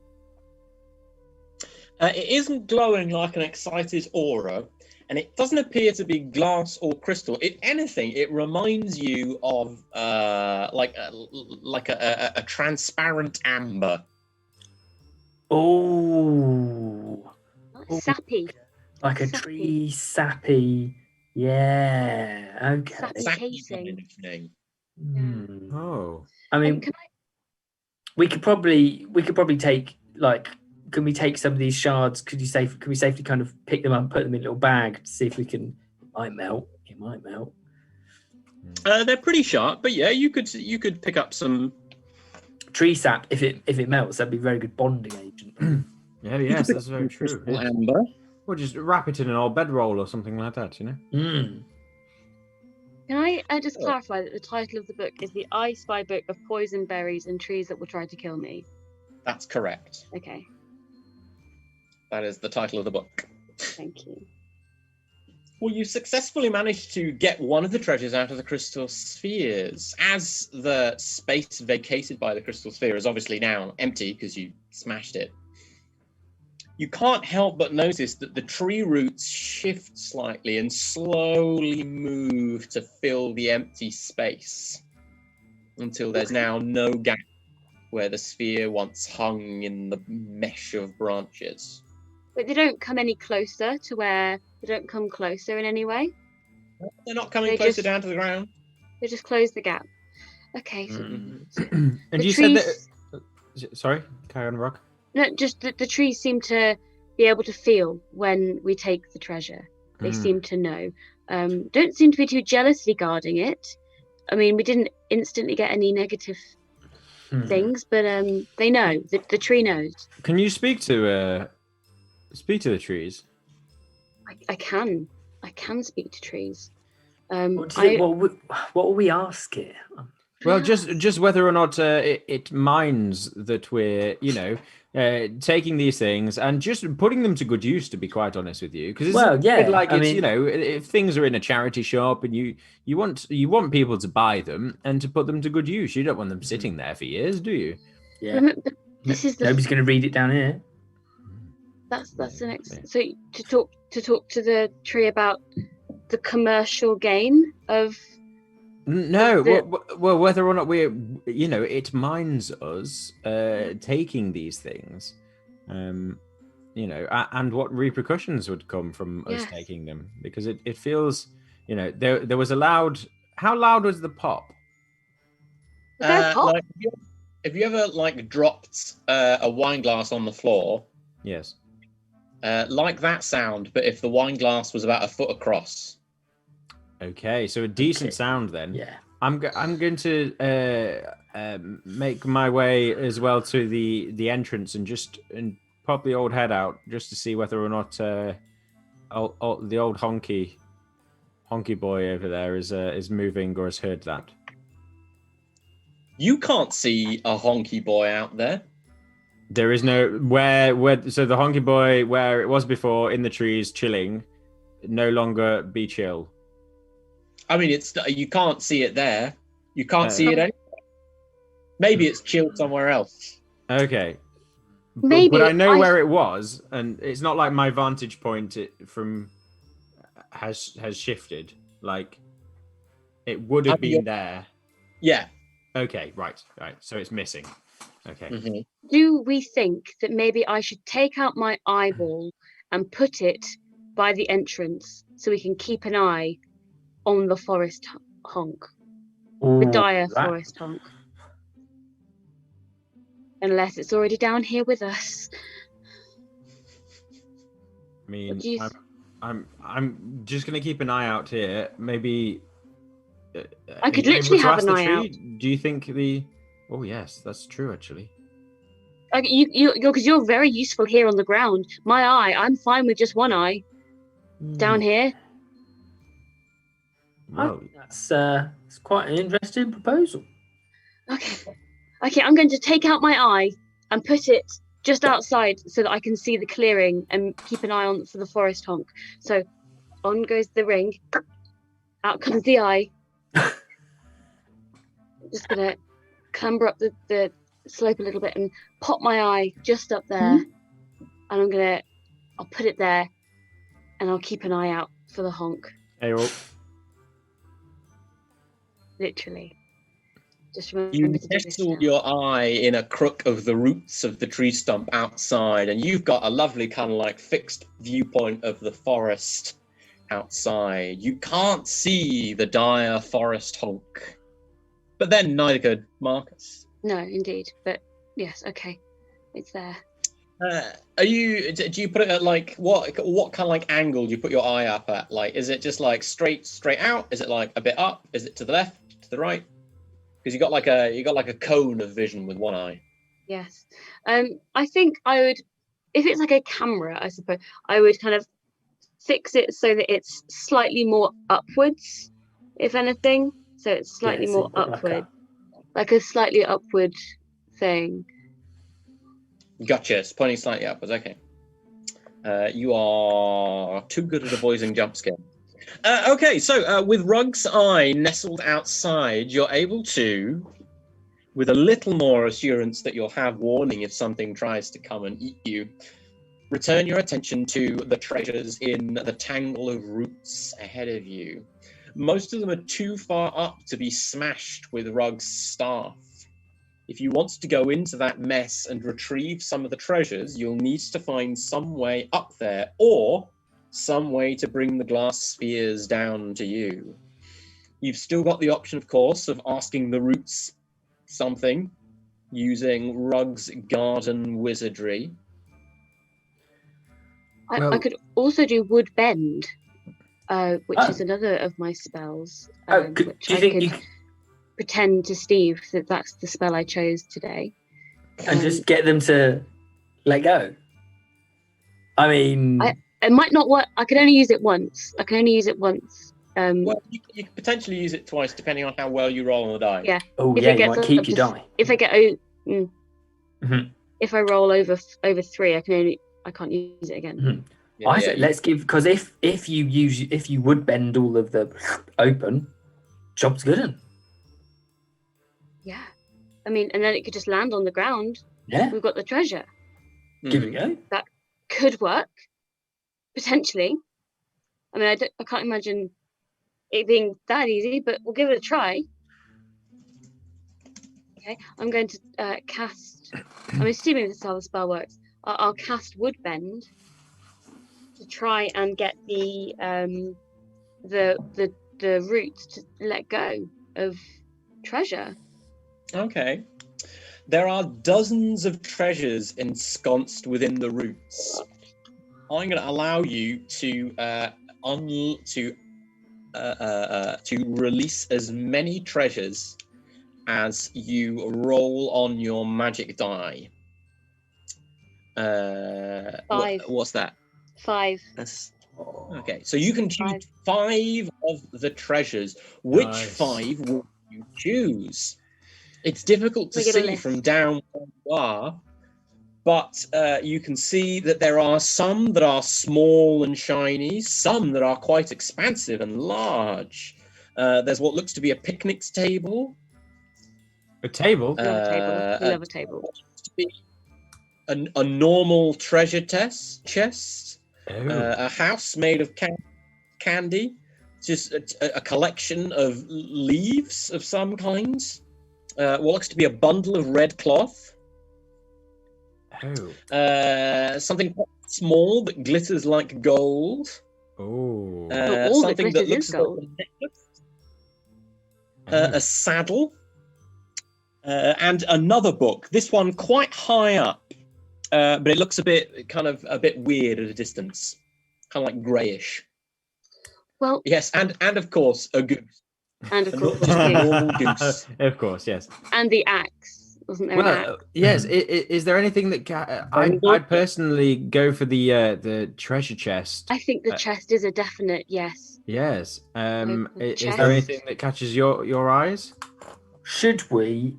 B: It isn't glowing like an excited aura, and it doesn't appear to be glass or crystal. If anything, it reminds you of like a transparent amber.
E: Oh,
D: Sappy.
E: like a
D: Sappy.
E: tree sappy. Yeah. Okay.
D: Sappy
B: Sappy
D: casing.
B: kind of thing.
E: Hmm.
G: Oh.
E: I mean,
D: Can I?
E: we could probably take like. Can we take some of these shards? Can we safely kind of pick them up, put them in a little bag to see if we can? It might melt.
B: They're pretty sharp, but yeah, you could pick up some.
E: Tree sap. If it melts, that'd be a very good bonding agent.
G: Yes, that's very true.
B: Crystal
G: Yeah.
B: amber.
G: Or just wrap it in an old bedroll or something like that, you know?
E: Mm.
D: Can I just clarify that the title of the book is The I Spy Book of Poison Berries and Trees That Will Try to Kill Me?
B: That's correct.
D: Okay,
B: That is the title of the book.
D: thank you.
B: Well, you successfully managed to get one of the treasures out of the crystal spheres. As the space vacated by the crystal sphere is obviously now empty because you smashed it, you can't help but notice that the tree roots shift slightly and slowly move to fill the empty space until there's now no gap where the sphere once hung in the mesh of branches.
D: But they don't come any closer to where they don't come closer in any way.
B: They're not coming
D: They
B: closer
D: just-
B: down to the ground.
D: They just close the gap. Okay. So,
G: And
D: the
G: you said
D: trees-
G: that. Sorry, carry on, Rock.
D: No, just the trees seem to be able to feel when we take the treasure. They seem to know. Don't seem to be too jealously guarding it. I mean, we didn't instantly get any negative things, but they know. The tree knows.
G: Can you speak to the trees?
D: I can speak to trees.
E: What will we ask it?
G: Well, just whether or not it minds that we're, taking these things and just putting them to good use. To be quite honest with you, because if things are in a charity shop and you want people to buy them and to put them to good use, you don't want them sitting there for years, do you?
E: Yeah.
D: This is the
E: Nobody's going to read it down here.
D: That's the next. So to talk to the tree about the commercial gain of.
G: No, well, whether or not we're, it minds us taking these things, and what repercussions would come from us
D: Yes.
G: taking them, because it feels, there was a loud. How loud was the pop?
D: Is there a pop?
B: Like, have you ever like dropped a wine glass on the floor?
G: Yes.
B: Like that sound, but if the wine glass was about a foot across.
G: Okay, so a decent sound then.
E: Yeah.
G: I'm going to make my way as well to the entrance and pop the old head out just to see whether or not the old honky boy over there is moving or has heard that.
B: You can't see a honky boy out there.
G: There is no where so the honky boy where it was before in the trees chilling, no longer be chill.
B: I mean, you can't see it there. You can't see it anywhere. Maybe it's chilled somewhere else.
G: Okay.
D: Maybe
G: but I know where it was, and it's not like my vantage point has shifted. Like it would have been there.
B: Yeah.
G: Okay, right. So it's missing. Okay.
B: Mm-hmm.
D: Do we think that maybe I should take out my eyeball and put it by the entrance so we can keep an eye on the forest honk? The dire forest honk. Unless it's already down here with us.
G: I mean, I'm just gonna keep an eye out here. Maybe
D: I could literally have an eye out.
G: Do you think the? Oh yes, that's true actually.
D: Because you're very useful here on the ground. My eye, I'm fine with just one eye. Down here.
G: Well,
E: That's quite an interesting proposal.
D: Okay, I'm going to take out my eye and put it just outside so that I can see the clearing and keep an eye on for the forest honk. So on goes the ring, out comes the eye. Just gonna clamber up the slope a little bit and pop my eye just up there. And I'll put it there and I'll keep an eye out for the honk.
G: Hey, roll.
D: Literally. Just remember
B: You
D: to do this
B: nestle
D: now.
B: your eye in a crook of the roots of the tree stump outside, and you've got a lovely kind of like fixed viewpoint of the forest outside. You can't see the dire forest honk, but then neither could Marcus.
D: No, indeed. But yes, okay. It's there.
B: Do you put it at like what kind of like angle do you put your eye up at? Like, is it just like straight out? Is it like a bit up? Is it to the left, to the right? Because you got like a cone of vision with one eye.
D: Yes. I think I would, if it's like a camera, I suppose, I would kind of fix it so that it's slightly more upwards, if anything. So it's slightly more upward. Like a slightly upward thing.
B: Gotcha. It's pointing slightly upwards. Okay. You are too good at avoiding jump scare. Okay, so with Rug's eye nestled outside, you're able to, with a little more assurance that you'll have warning if something tries to come and eat you, return your attention to the treasures in the tangle of roots ahead of you. Most of them are too far up to be smashed with Rug's staff. If you want to go into that mess and retrieve some of the treasures, you'll need to find some way up there, or some way to bring the glass spheres down to you. You've still got the option, of course, of asking the roots something, using Rug's garden wizardry.
D: I could also do wood bend, which is another of my spells. Which I could pretend to Steve that that's the spell I chose today.
E: And just get them to let go. I mean...
D: It might not work. I can only use it once.
B: Well, you could potentially use it twice, depending on how well you roll on the die.
D: Yeah.
E: Oh, yeah, you might keep your die.
D: If I get if I roll over 3, I can't use it again.
E: Mm-hmm. Yeah, I said let's give, because if you would bend all of the open, job's good.
D: Yeah. I mean, and then it could just land on the ground.
E: Yeah.
D: We've got the treasure.
E: Give it a go.
D: That could work, potentially. I mean, I can't imagine it being that easy, but we'll give it a try. Okay, I'm going to cast. I'm assuming this is how the spell works. I'll cast Woodbend to try and get the roots to let go of treasure.
B: Okay. There are dozens of treasures ensconced within the roots. I'm going to allow you to release as many treasures as you roll on your magic die.
D: 5.
B: What's that?
D: 5.
B: That's okay. So you can choose 5 of the treasures. Which
G: Nice.
B: 5 will you choose? It's difficult to
D: We get a
B: see
D: list.
B: from down where you are, but you can see that there are some that are small and shiny, some that are quite expansive and large. There's what looks to be a picnic table.
G: A table?
D: Love a table. We
B: Uh,
D: love a table.
B: to be a normal treasure chest,
G: Oh.
B: a house made of candy, just a collection of leaves of some kind, what looks to be a bundle of red cloth,
G: Oh.
B: something quite small that glitters like gold,
G: Oh.
D: all that
B: something that
D: glitters is
B: looks like
D: gold.
B: a necklace, a saddle, and another book. This one quite high up, but it looks a bit weird at a distance, kind of like greyish.
D: Well,
B: Yes, and of course a goose,
D: and of
B: a
D: course,
B: just a
D: the goose.
B: normal goose.
G: Of course, yes.
D: And the axe. Wasn't there an axe?
G: Well, yes. Is there anything that I'd personally go for the treasure chest?
D: I think the chest is a definite yes.
G: Yes.
D: the
G: Is
D: chest.
G: there anything that catches your eyes?
E: Should we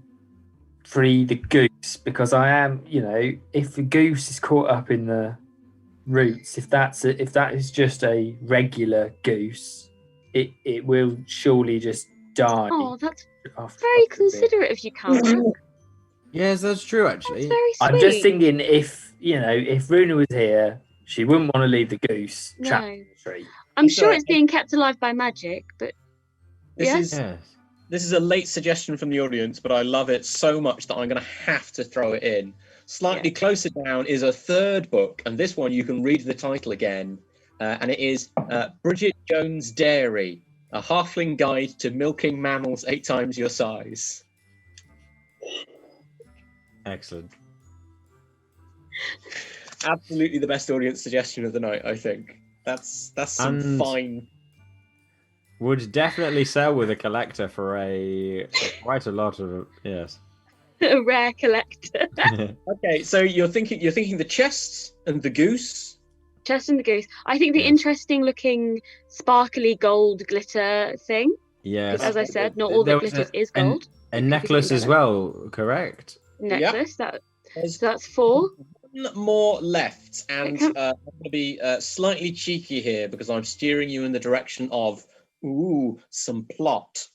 E: free the goose? Because I am, if the goose is caught up in the roots, if that is just a regular goose, it will surely just die.
D: Oh, that's
E: after
D: very
E: a bit.
D: considerate of you, Calvin.
G: Yes, that's true.
D: That's
G: Actually,
D: very sweet.
E: I'm just thinking if Runa was here, she wouldn't want to leave the goose trapped
D: No.
E: in the tree.
D: I'm
B: It's
D: sure
B: alright.
D: it's being kept alive by magic, but
B: This
D: Yes?
B: is
G: yes.
B: this is a late suggestion from the audience, but I love it so much that I'm going to have to throw it in. Slightly closer down is a third book, and this one you can read the title again, and it is Bridget Jones' Dairy, a halfling guide to milking mammals 8 times your size.
G: Excellent.
B: Absolutely the best audience suggestion of the night, I think. That's some
G: And-
B: fine.
G: Would definitely sell with a collector for quite a lot of yes.
D: a rare collector.
B: Okay, so you're thinking the chests and the goose.
D: Chest and the goose. I think the
G: Yes.
D: interesting looking sparkly gold glitter thing.
G: Yes.
D: As I said, not all
G: There
D: that
G: was
D: glitters
G: a-
D: is
G: an-
D: gold.
G: A
D: It could be
G: necklace
D: something
G: as
D: better.
G: well, correct?
D: Necklace. So
B: There's
D: that's 4.
B: one more left, and
D: Okay.
B: I'm going to be slightly cheeky here because I'm steering you in the direction of some plot.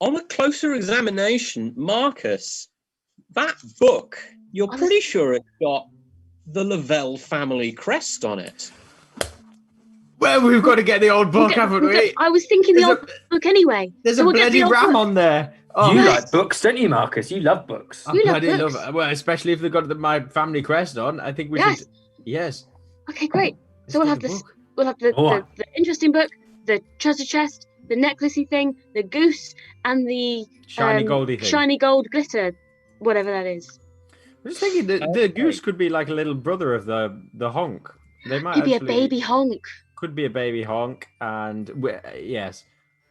B: On a closer examination, Marcus, that book, you're
D: I
B: pretty sure it's got the Lavelle family crest on it.
G: Well, we've got to get the old book, haven't we?
D: I was thinking the
G: There's
D: old book anyway.
G: There's
D: So
G: a
D: we'll get
G: bloody
D: the old
G: ram
D: book.
G: on there. Oh,
E: You
D: Yes.
E: like books, don't you, Marcus? You love books.
G: I
D: You love
G: bloody
D: books.
G: love it. Well, especially if they've got my family crest on. I think we
D: Yes.
G: should. Yes.
D: Okay, great.
G: let's
D: So we'll
G: get
D: have
G: the
D: this.
G: book.
D: We'll have the
E: Alright.
D: the interesting book, the treasure chest, the necklacey thing, the goose, and the
G: Shiny goldy thing.
D: shiny gold glitter, whatever that is.
G: I'm just thinking that the
B: Okay.
G: goose could be like a little brother of the honk. They might
D: Could be a
G: actually-
D: baby honk.
G: Could be a baby honk, and yes,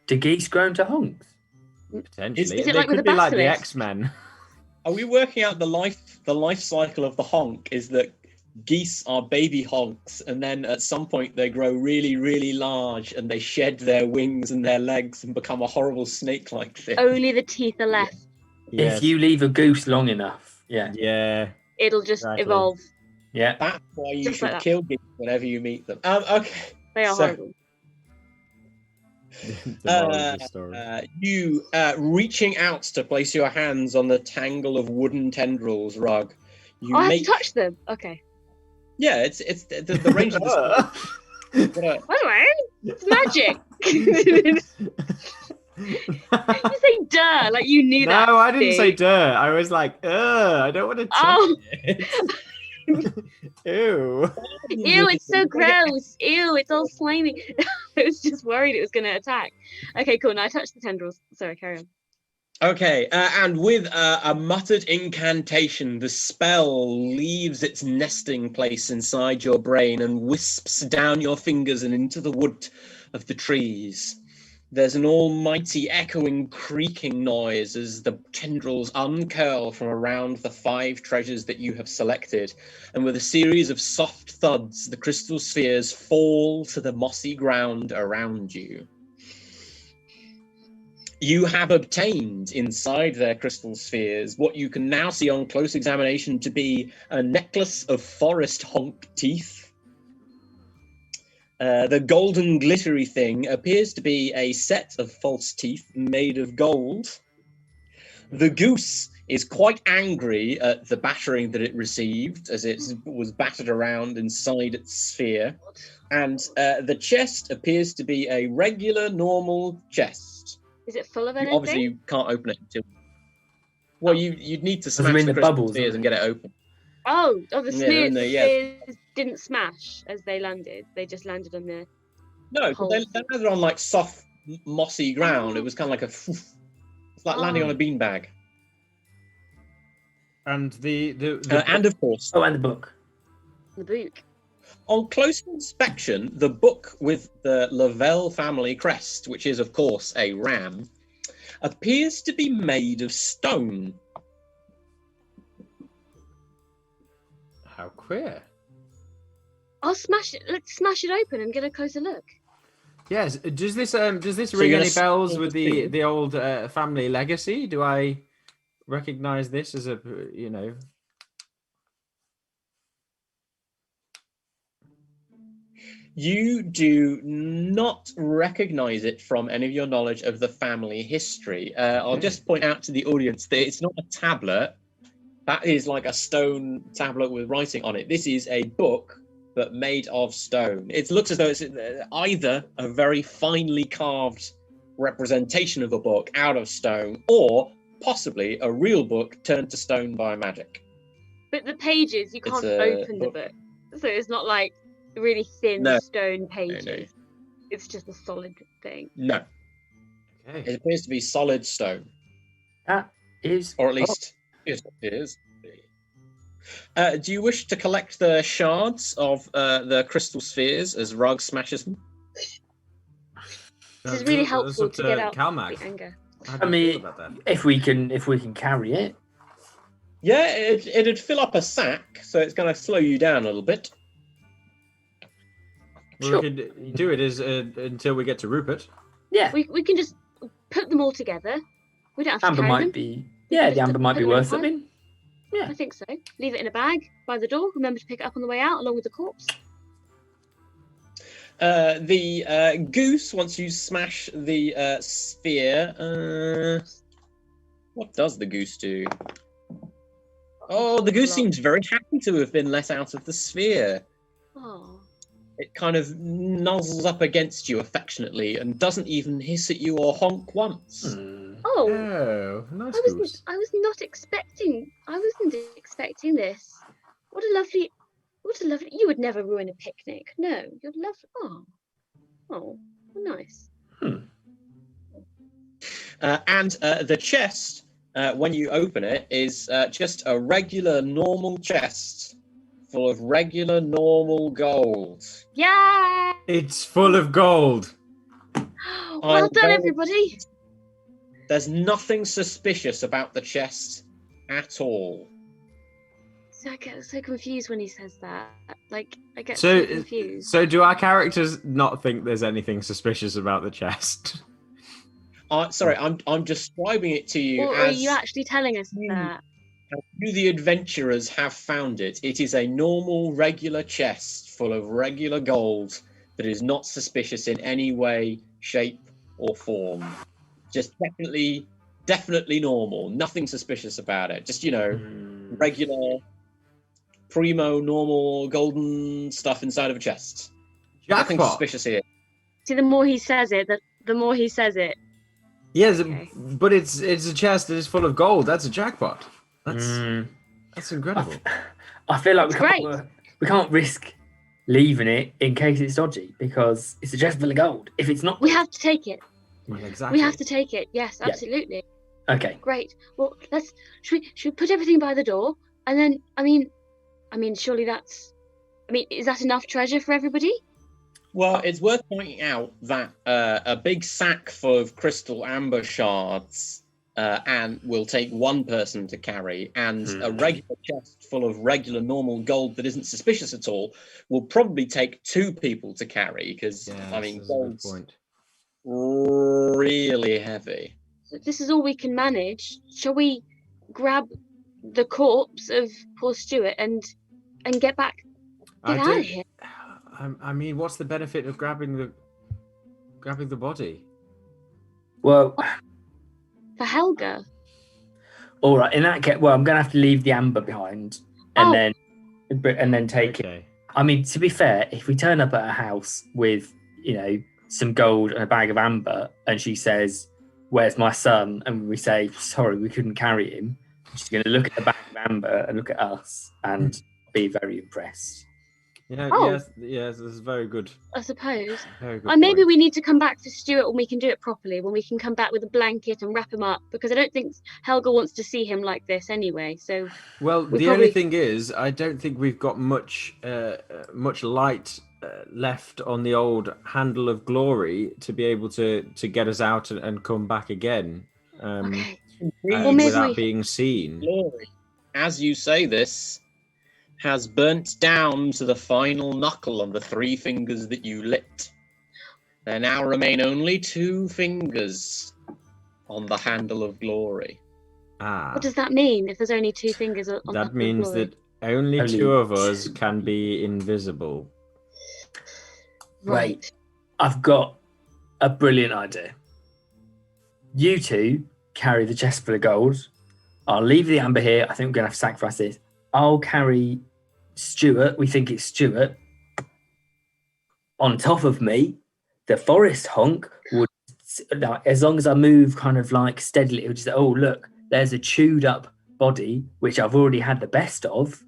E: Do geese grow into honks?
G: potentially.
B: Is
D: it
G: They
D: like with
G: could
D: a
G: be like the
D: basilisk?
G: X-Men.
B: Are we working out the life cycle of the honk? Is that geese are baby honks, and then at some point they grow really, really large, and they shed their wings and their legs and become a horrible snake-like thing.
D: Only the teeth are left.
G: Yes.
E: If you leave a goose long enough, yeah.
G: Yeah.
D: It'll just
G: Exactly.
D: evolve.
E: Yeah.
B: That's why you
D: Just
B: should
D: like that.
B: kill geese whenever you meet them. Okay.
D: They are
B: So-
D: horrible.
G: The moral of the story.
B: You reaching out to place your hands on the tangle of wooden tendrils rug. You
D: Oh, I have
B: make
D: to touch them. Okay.
B: Yeah, it's the range of the spell.
D: By the way, it's magic. You say duh, like you knew that.
G: No, I didn't say
D: Steve.
G: dirt. I was like, I don't want to touch
D: Oh.
G: it. Ew.
D: Ew, it's so gross. Ew, it's all slimy. I was just worried it was going to attack. Okay, cool. Now I touched the tendrils. Sorry, carry on.
B: Okay, and with a muttered incantation, the spell leaves its nesting place inside your brain and wisps down your fingers and into the wood of the trees. There's an almighty echoing creaking noise as the tendrils uncurl from around the 5 treasures that you have selected, and with a series of soft thuds, the crystal spheres fall to the mossy ground around you. You have obtained inside their crystal spheres what you can now see on close examination to be a necklace of forest honk teeth. The golden glittery thing appears to be a set of false teeth made of gold. The goose is quite angry at the battering that it received as it was battered around inside its sphere. And the chest appears to be a regular, normal chest.
D: Is it full of
B: You
D: anything?
B: obviously can't open it until... Well, you'd need to
E: Doesn't
B: smash
E: mean
B: the
E: the
B: crystal
E: bubbles,
B: spheres
E: does
B: and
E: it?
B: get it open.
D: Oh, the
B: Yeah,
D: spheres,
B: no, yeah.
D: spheres didn't smash as they landed. They just landed on the...
B: No, but they
D: Holes.
B: landed on like soft, mossy ground. It was kind of like it's like landing on a beanbag.
G: And the
B: And of course,
E: Oh, and the book.
D: the book.
B: on close inspection, the book with the Lavelle family crest, which is of course a ram, appears to be made of stone.
G: how queer.
D: I'll smash it. Let's smash it open and get a closer look.
G: Yes. Does this
B: So
G: ring
B: you're
G: any
B: gonna
G: bells
B: steal
G: with
B: the thing?
G: the old family legacy? Do I recognize this as a
B: You do not recognize it from any of your knowledge of the family history. I'll just point out to the audience that it's not a tablet. That is like a stone tablet with writing on it. This is a book, but made of stone. It looks as though it's either a very finely carved representation of a book out of stone, or possibly a real book turned to stone by magic.
D: But the pages, you can't
B: a
D: open the
B: book.
D: book. So it's not like really thin
B: No.
D: stone
B: No,
D: pages.
B: no.
D: It's just a solid thing.
B: No,
G: Okay.
B: it appears to be solid stone.
E: That is.
B: Or at least it is. Do you wish to collect the shards of the crystal spheres as Rug smashes them?
D: This is really helpful to get out
G: Calmac.
D: the anger.
G: How do
E: I
G: you feel
E: mean,
G: about that?
E: if we can carry it.
B: Yeah, it'd fill up a sack, so it's going to slow you down a little bit.
G: Well,
E: Sure.
G: we could do it as until we get to Rupert.
E: Yeah.
D: We can just put them all together. We don't have to
E: Amber
D: carry
E: might
D: them.
E: be. Yeah, the
D: just
E: amber might
D: put
E: be
D: them in a
E: worth
D: pile.
E: something.
D: I think so. Leave it in a bag by the door. Remember to pick it up on the way out, along with the corpse.
B: The goose, once you smash the sphere, what does the goose do? Oh, the goose seems very happy to have been let out of the sphere.
D: Oh,
B: It kind of nuzzles up against you affectionately and doesn't even hiss at you or honk once.
E: Hmm.
D: oh!
G: Oh, nice
D: I wasn't.
G: goose.
D: I was not expecting. I wasn't expecting this. What a lovely. What a lovely. You would never ruin a picnic. No, you're lovely. Oh, nice.
B: And the chest, when you open it, is just a regular, normal chest full of regular, normal gold.
D: Yeah!
G: It's full of gold.
D: Well
B: I'm
D: done,
B: very-
D: everybody.
B: There's nothing suspicious about the chest at all.
D: So I get so confused when he says that. Like, I get
G: So-
D: so confused.
G: So, do our characters not think there's anything suspicious about the chest?
B: Sorry, I'm describing it to you
D: Or are
B: as
D: you actually telling us that?
B: you, the adventurers, have found it. It is a normal, regular chest full of regular gold that is not suspicious in any way, shape, or form. Just definitely normal. Nothing suspicious about it. Just,
E: Hmm.
B: regular primo, normal, golden stuff inside of a chest. Nothing
G: Jackpot.
B: suspicious here.
D: See, the more he says it, the more he says it.
G: Yes,
D: Okay.
G: but it's a chest that is full of gold. That's a jackpot. That's incredible.
E: I feel like
D: It's
E: we can't risk leaving it in case it's dodgy because it's a chest full of gold. If it's not,
D: We have to take it.
G: Well, exactly.
D: We have to take it. Yes,
E: Yeah.
D: absolutely.
E: okay.
D: Great. Well, should we put everything by the door, and then I mean, surely that's. Is that enough treasure for everybody?
B: Well, it's worth pointing out that a big sack full of crystal amber shards and will take one person to carry, and a regular chest full of regular normal gold that isn't suspicious at all will probably take 2 people to carry, because
G: Yes,
B: I mean
G: that's a good
B: gold's
G: point.
B: really heavy.
D: So this is all we can manage. Shall we grab the corpse of poor Stuart and get back? Get out of here.
G: I mean, what's the benefit of grabbing the body?
E: Well,
D: For Helga.
E: all right. In that case, I'm going to have to leave the amber behind and then take it.
G: Okay.
E: I mean, to be fair, if we turn up at a house with, some gold and a bag of amber, and she says, "Where's my son?" and we say, "Sorry, we couldn't carry him," she's going to look at the bag of amber and look at us and be very impressed.
G: Yeah.
D: Oh.
G: Yes. This is very good.
D: I suppose.
G: Very good.
D: Maybe
G: point.
D: we need to come back to Stuart when we can do it properly, when we can come back with a blanket and wrap him up, because I don't think Helga wants to see him like this anyway. So
G: Well,
D: we
G: the only
D: probably-
G: thing is, I don't think we've got much light left on the old handle of glory to be able to get us out and come back again
D: okay.
B: Well,
D: maybe
G: without
D: we-
G: being seen.
B: Glory, as you say this, has burnt down to the final knuckle on the 3 fingers that you lit. There now remain only 2 fingers on the handle of glory.
D: What does that mean? If there's only 2 fingers on
G: That
D: the
G: means
D: glory?
G: that only
E: Only
G: 2 of us can be invisible.
D: Right.
E: I've got a brilliant idea. You 2 carry the chest full of gold. I'll leave the amber here. I think we're going to have to sacrifice this. I'll carry Stuart. We think it's Stuart. On top of me, the forest honk would, as long as I move kind of like steadily, it would just say, "Oh, look, there's a chewed up body, which I've already had the best of.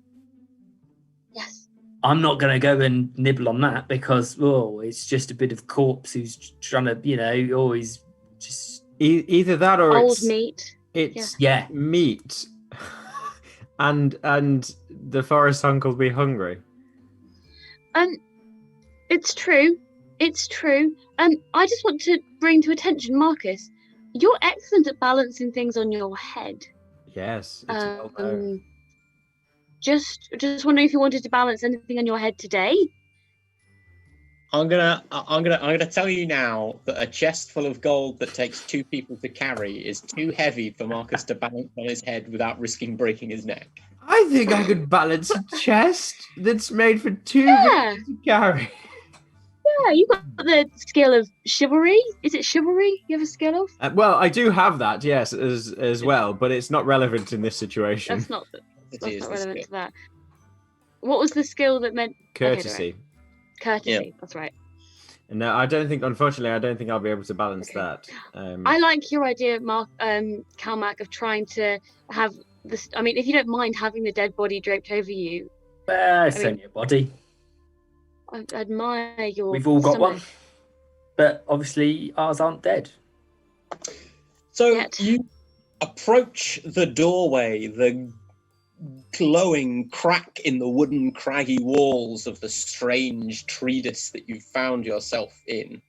D: Yes.
E: I'm not going to go and nibble on that because, it's just a bit of corpse who's trying to, always just,
G: Either that or
D: Old
G: it's
D: meat.
G: it's
E: yeah.
G: meat, and the forest uncle will be hungry.
D: It's true. It's true. I just want to bring to attention, Marcus, you're excellent at balancing things on your head.
G: Yes, it's well known.
D: Just wondering if you wanted to balance anything on your head today.
B: I'm gonna tell you now that a chest full of gold that takes 2 people to carry is too heavy for Marcus to balance on his head without risking breaking his neck.
G: I think I could balance a chest that's made for 2
D: Yeah.
G: to carry.
D: Yeah, you've got the skill of chivalry. Is it chivalry you have a skill of?
G: Well, I do have that, yes, as well, but it's not relevant in this situation.
D: That's not
B: It
D: that's
B: is
D: not
B: the
D: relevant
B: skill.
D: to that. What was the skill that meant
G: Courtesy.
D: courtesy?
B: Yeah.
D: That's right.
G: No, unfortunately, I don't think I'll be able to balance
D: Okay.
G: that.
D: I like your idea, Calmac, of trying to have this. I mean, if you don't mind having the dead body draped over you,
E: It's
D: I mean-
E: only a body.
D: I admire your.
E: We've all got
D: stomach.
E: one. But obviously, ours aren't dead.
B: So
D: Yet.
B: you approach the doorway, the glowing crack in the wooden craggy walls of the strange treatise that you found yourself in.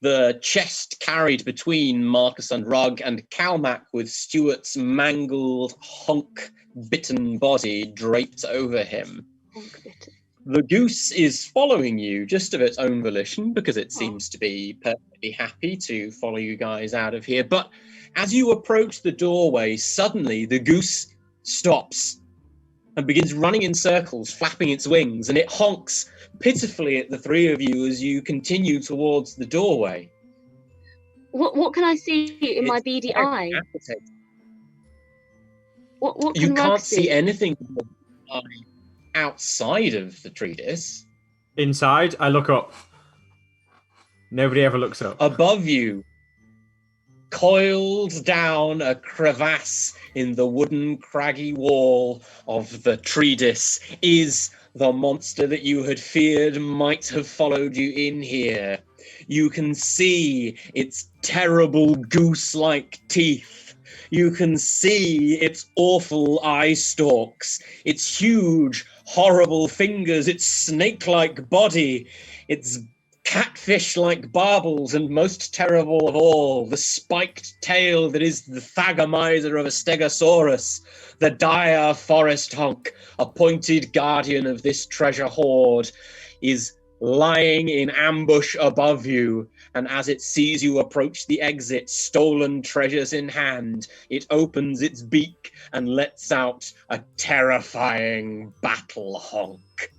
B: The chest carried between Marcus and Rug, and Calmac with Stuart's mangled, honk-bitten body draped over him.
D: Honk bit.
B: The goose is following you just of its own volition because it seems to be perfectly happy to follow you guys out of here. But as you approach the doorway, suddenly the goose stops and begins running in circles, flapping its wings, and it honks pitifully at the 3 of you as you continue towards the doorway.
D: What can I see in my
B: It's
D: beady
B: very
D: eye?
B: appetizing.
D: What
B: You
D: can Rug
B: can't see anything. outside of the treatise.
G: Inside, I look up. Nobody ever looks up.
B: Above you, coiled down a crevasse in the wooden craggy wall of the treatise, is the monster that you had feared might have followed you in here. You can see its terrible goose-like teeth. You can see its awful eye stalks, its huge, horrible fingers, its snake-like body, its catfish-like barbels, and most terrible of all, the spiked tail that is the thagomizer of a stegosaurus, the dire forest hunk, appointed guardian of this treasure hoard, is lying in ambush above you, and as it sees you approach the exit, stolen treasures in hand, it opens its beak and lets out a terrifying battle honk.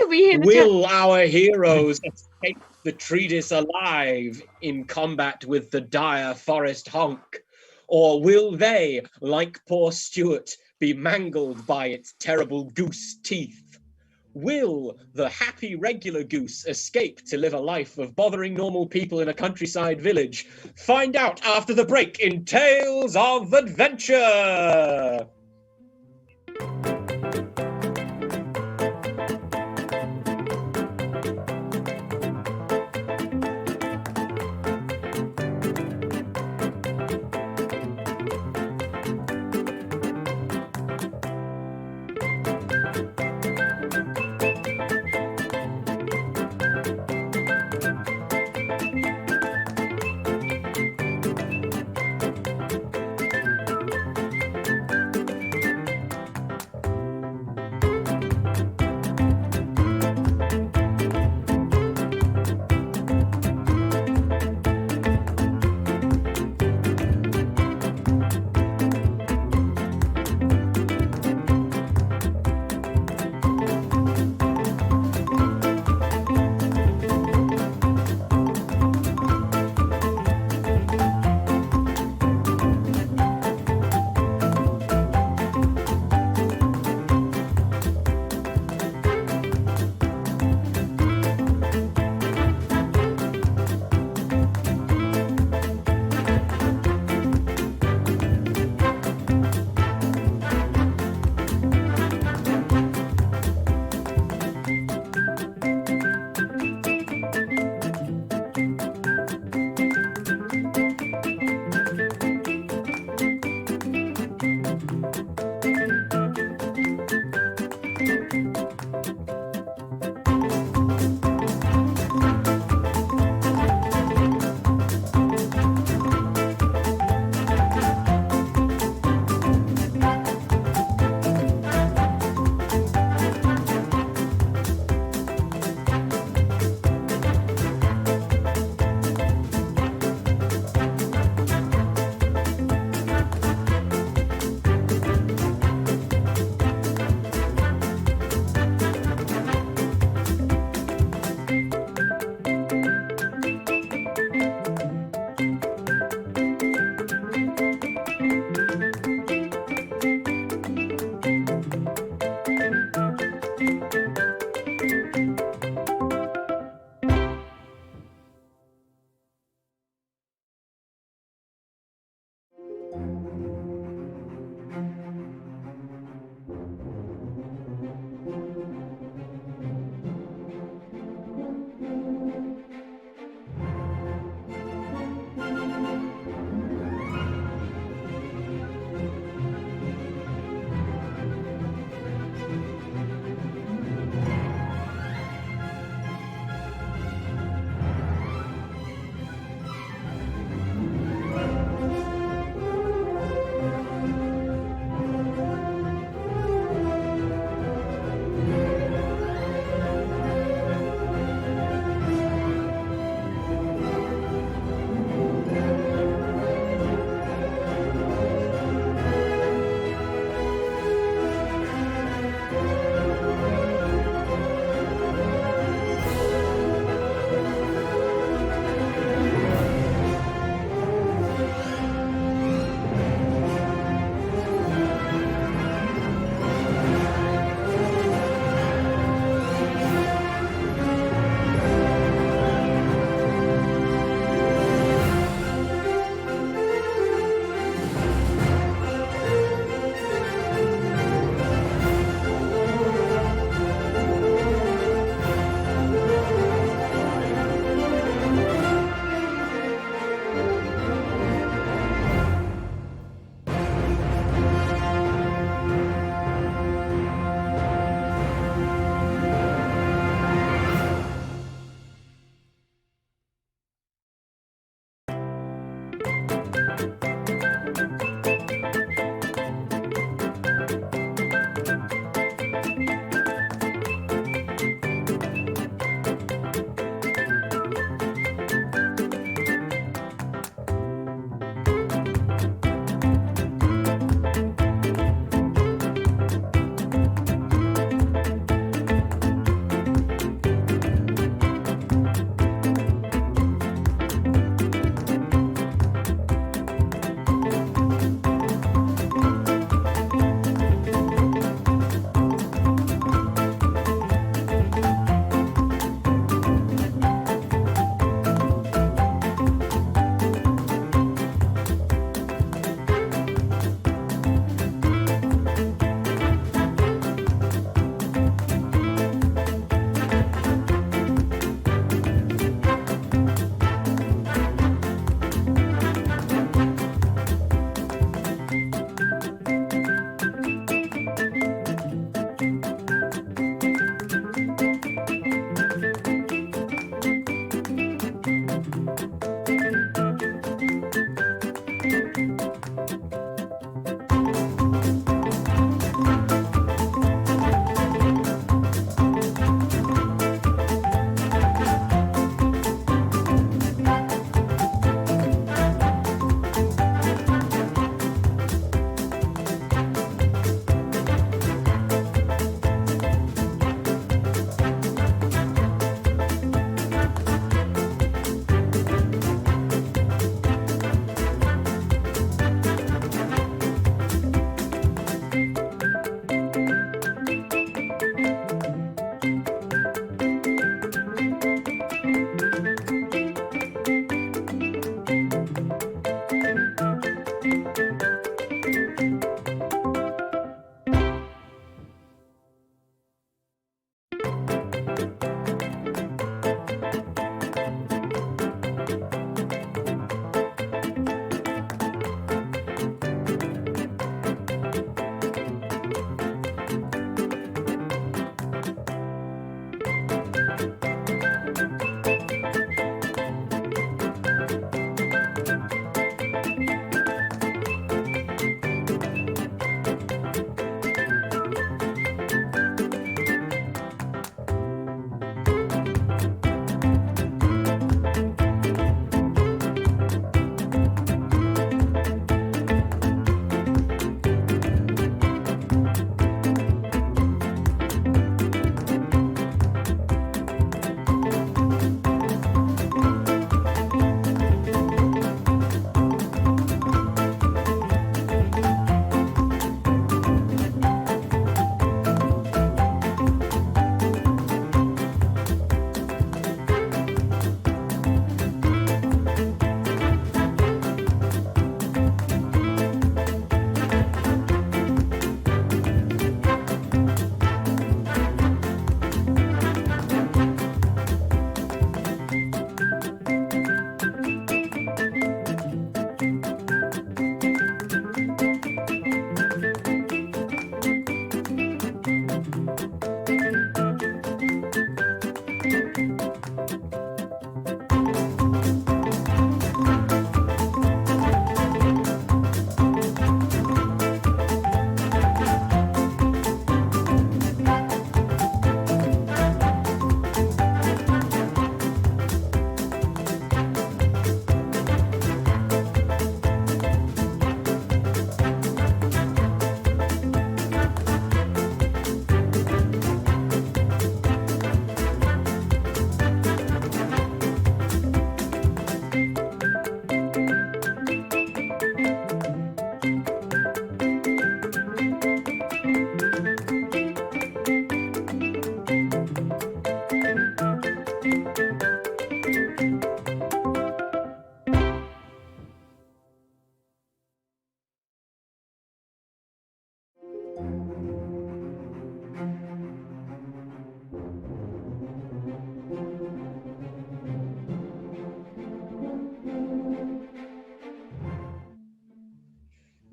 D: We hear the
B: Will our heroes escape the treatise alive in combat with the dire forest honk? Or will they, like poor Stuart, be mangled by its terrible goose teeth? Will the happy regular goose escape to live a life of bothering normal people in a countryside village? Find out after the break in Tales of Adventure!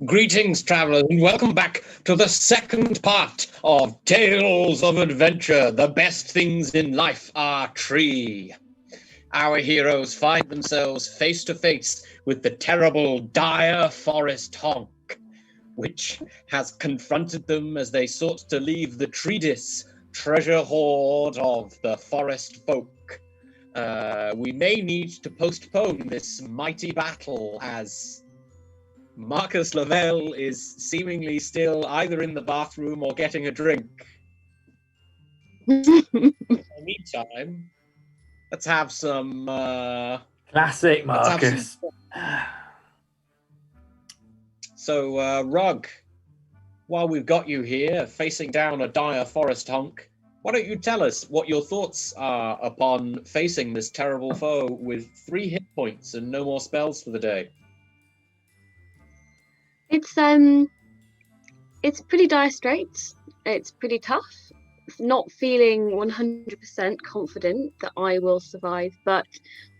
B: Greetings, travelers, and welcome back to the second part of Tales of Adventure. The best things in life are tree. Our heroes find themselves face to face with the terrible dire forest honk, which has confronted them as they sought to leave the treatise treasure hoard of the forest folk. We may need to postpone this mighty battle as Marcus Lavelle is seemingly still either in the bathroom or getting a drink. In the meantime, let's have some...
E: Classic
B: let's have
E: Marcus.
B: So, Rug, while we've got you here, facing down a dire forest honk, why don't you tell us what your thoughts are upon facing this terrible foe with 3 hit points and no more spells for the day?
D: It's pretty dire straits. It's pretty tough. Not feeling 100% confident that I will survive, but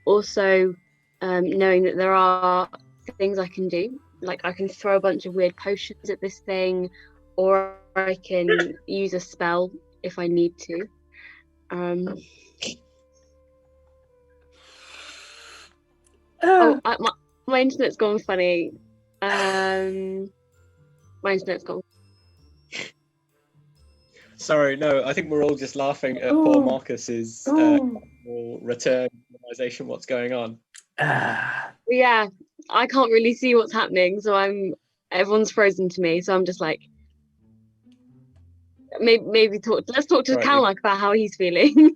D: also knowing that there are things I can do. Like I can throw a bunch of weird potions at this thing, or I can use a spell if I need to. My internet's gone funny. My internet's gone.
B: Sorry, no, I think we're all just laughing at poor Marcus's return realization what's going on.
D: Yeah, I can't really see what's happening, so everyone's frozen to me, so I'm just like, let's talk to
B: Right.
D: Kalmak about how he's feeling.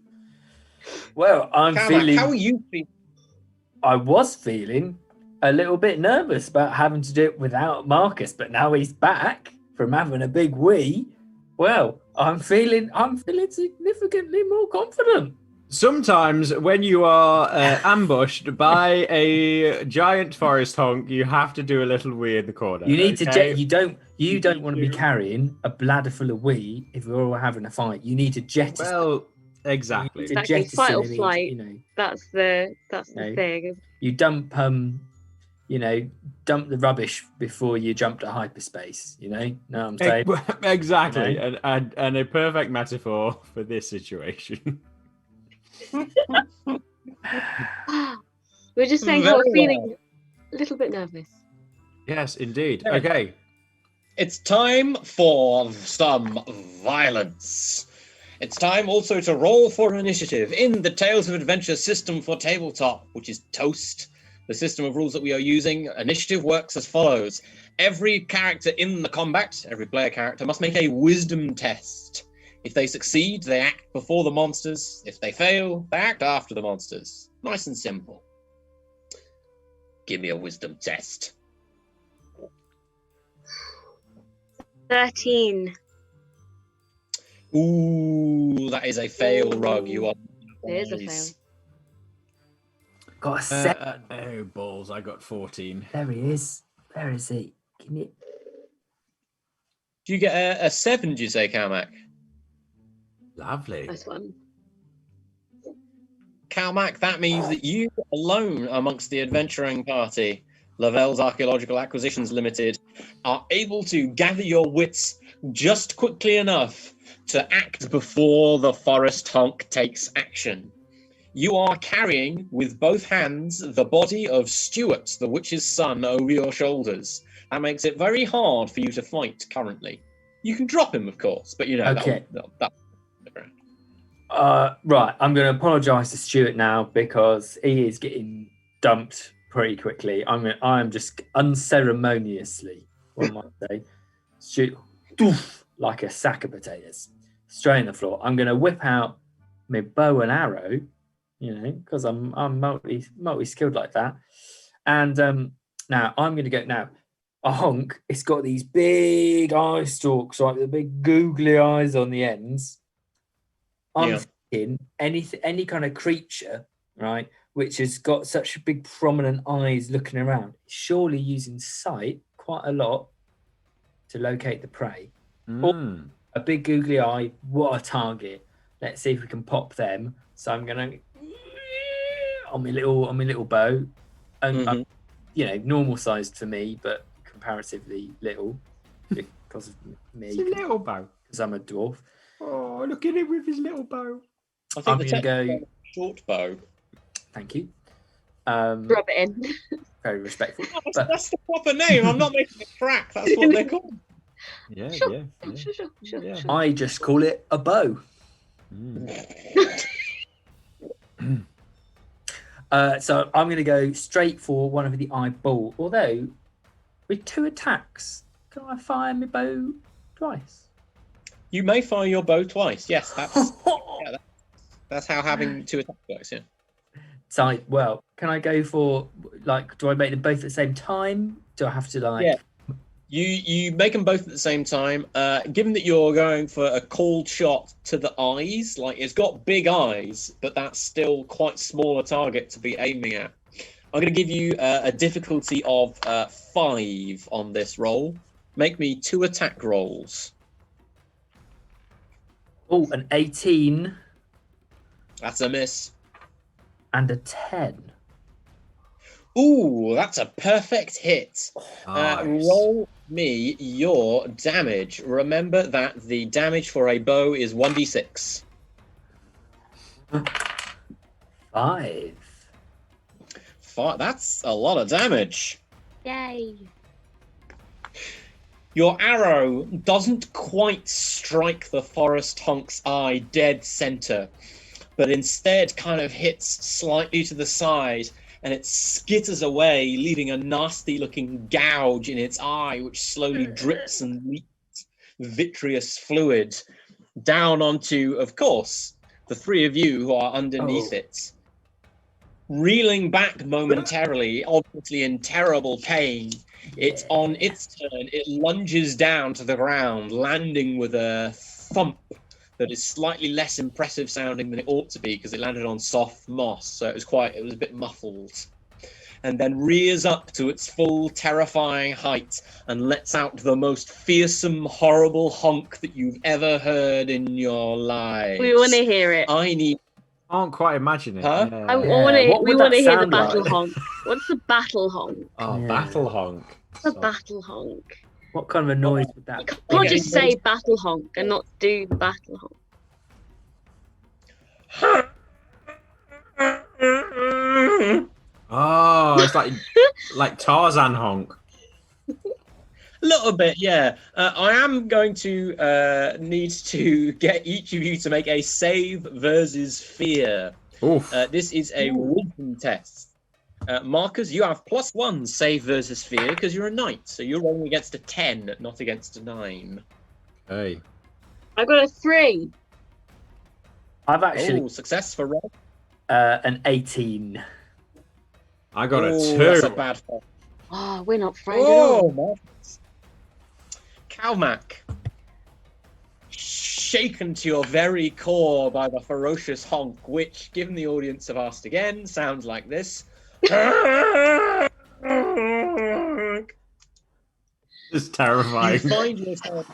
E: Well, I'm
B: Kalmak,
E: feeling.
B: how are you feeling?
E: I was feeling a little bit nervous about having to do it without Marcus, but now he's back from having a big wee. Well, I'm feeling significantly more confident.
G: Sometimes when you are ambushed by a giant forest honk, you have to do a little wee in the corner.
E: You need
G: okay?
E: to you don't want to be carrying a bladder full of wee if we're all having a fight. You need to jettison.
G: Well, exactly.
E: You need to
D: Exactly,
E: jettison
D: fight or
E: him,
D: flight.
E: you know.
D: That's the
E: No.
D: thing.
E: You dump dump the rubbish before you jump to hyperspace, you know what I'm saying?
G: Exactly,
E: You
G: and a perfect metaphor for this situation.
D: We're just saying how we're
B: Very
D: feeling a little bit nervous.
G: Yes, indeed.
B: Yeah.
G: Okay.
B: It's time for some violence. It's time also to roll for initiative in the Tales of Adventure system for tabletop, which is Toast. The system of rules that we are using. Initiative works as follows. Every character in the combat, every player character, must make a wisdom test. If they succeed, they act before the monsters. If they fail, they act after the monsters. Nice and simple. Give me a wisdom test.
D: 13.
B: Ooh, that is a fail, Rug. You are.
D: It is a fail.
E: Got a set.
G: Oh, balls. I got 14.
E: There he is. Where is he? Can you...
B: Do you get a 7, do you say, Kalmak?
G: Lovely.
D: Nice one.
B: Kalmak, that means that you alone amongst the adventuring party, Lavelle's Archaeological Acquisitions Limited, are able to gather your wits just quickly enough to act before the forest honk takes action. You are carrying with both hands the body of Stuart, the witch's son, over your shoulders. That makes it very hard for you to fight currently. You can drop him, of course, but you know,
E: Okay.
B: that
E: Right, I'm going to apologise to Stuart now because he is getting dumped pretty quickly. I'm just unceremoniously, what might I say, Stuart, doof, like a sack of potatoes, straight on the floor. I'm going to whip out my bow and arrow, you know, because I'm multi-skilled like that. And now I'm going to go now. A honk, it's got these big eye stalks, like the big googly eyes on the ends. I'm thinking any kind of creature, right, which has got such big prominent eyes looking around, surely using sight quite a lot to locate the prey. Or a big googly eye, what a target. Let's see if we can pop them. So I'm gonna on my little bow, and you know, normal sized for me, but comparatively little because of me.
G: It's a little bow.
E: Because I'm a dwarf.
G: Oh, look at him with his little bow.
B: I
E: I'm
B: think
E: gonna go.
B: short bow.
E: Thank you.
D: Rub it in.
E: Very respectful.
B: That's the proper name. I'm not making a crack. That's what they're called.
G: Yeah,
D: Sure.
G: yeah. Yeah.
D: Sure.
G: Yeah.
E: I just call it a bow. So I'm going to go straight for one of the eyeball. Although, with 2 attacks, can I fire my bow twice?
B: You may fire your bow twice. Yes, that's how having 2 attacks works. Yeah.
E: So, well, can I go for, like, do I make them both at the same time? Do I have to, like...
B: Yeah. You make them both at the same time. Given that you're going for a cold shot to the eyes, like it's got big eyes, but that's still quite small a target to be aiming at. I'm going to give you a difficulty of 5 on this roll. Make me 2 attack rolls.
E: Oh, an 18
B: That's a miss.
E: and a 10.
B: Ooh, that's a perfect hit.
G: Nice.
B: Roll me your damage. Remember that the damage for a bow is 1d6.
E: 5.
B: That's a lot of damage.
D: Yay.
B: Your arrow doesn't quite strike the forest hunk's eye dead center, but instead kind of hits slightly to the side, and it skitters away, leaving a nasty-looking gouge in its eye, which slowly drips and leaks vitreous fluid down onto, of course, the 3 of you who are underneath it. Reeling back momentarily, obviously in terrible pain, it's on its turn. It lunges down to the ground, landing with a thump that is slightly less impressive sounding than it ought to be because it landed on soft moss, so it was a bit muffled. And then rears up to its full terrifying height and lets out the most fearsome, horrible honk that you've ever heard in your lives.
D: We want to hear it.
B: I
G: can't quite imagine it.
B: Huh?
G: Yeah.
D: We want to
E: What would that
D: hear the
E: sound
D: battle
E: like?
D: honk. What's the battle honk?
G: Oh,
E: Yeah.
G: battle honk.
D: The battle honk.
E: What kind of a noise would that
D: You
E: be?
D: can't
B: Okay.
D: just say battle honk and not do the battle honk.
G: Oh, it's like Tarzan honk.
B: A little bit, yeah. I am going to need to get each of you to make a save versus fear.
G: Oof.
B: This is a wisdom test. Marcus, you have +1 save versus fear because you're a knight, so you're rolling against a 10, not against a 9.
G: Hey.
D: I got a 3.
E: I've actually
B: Success for Rob.
E: an 18.
G: I got a 2.
B: That's a bad fall.
D: Oh, we're not afraid at all.
B: Marcus. Calmac, shaken to your very core by the ferocious honk, which, given the audience have asked again, sounds like this.
G: It's terrifying.
B: You find yourself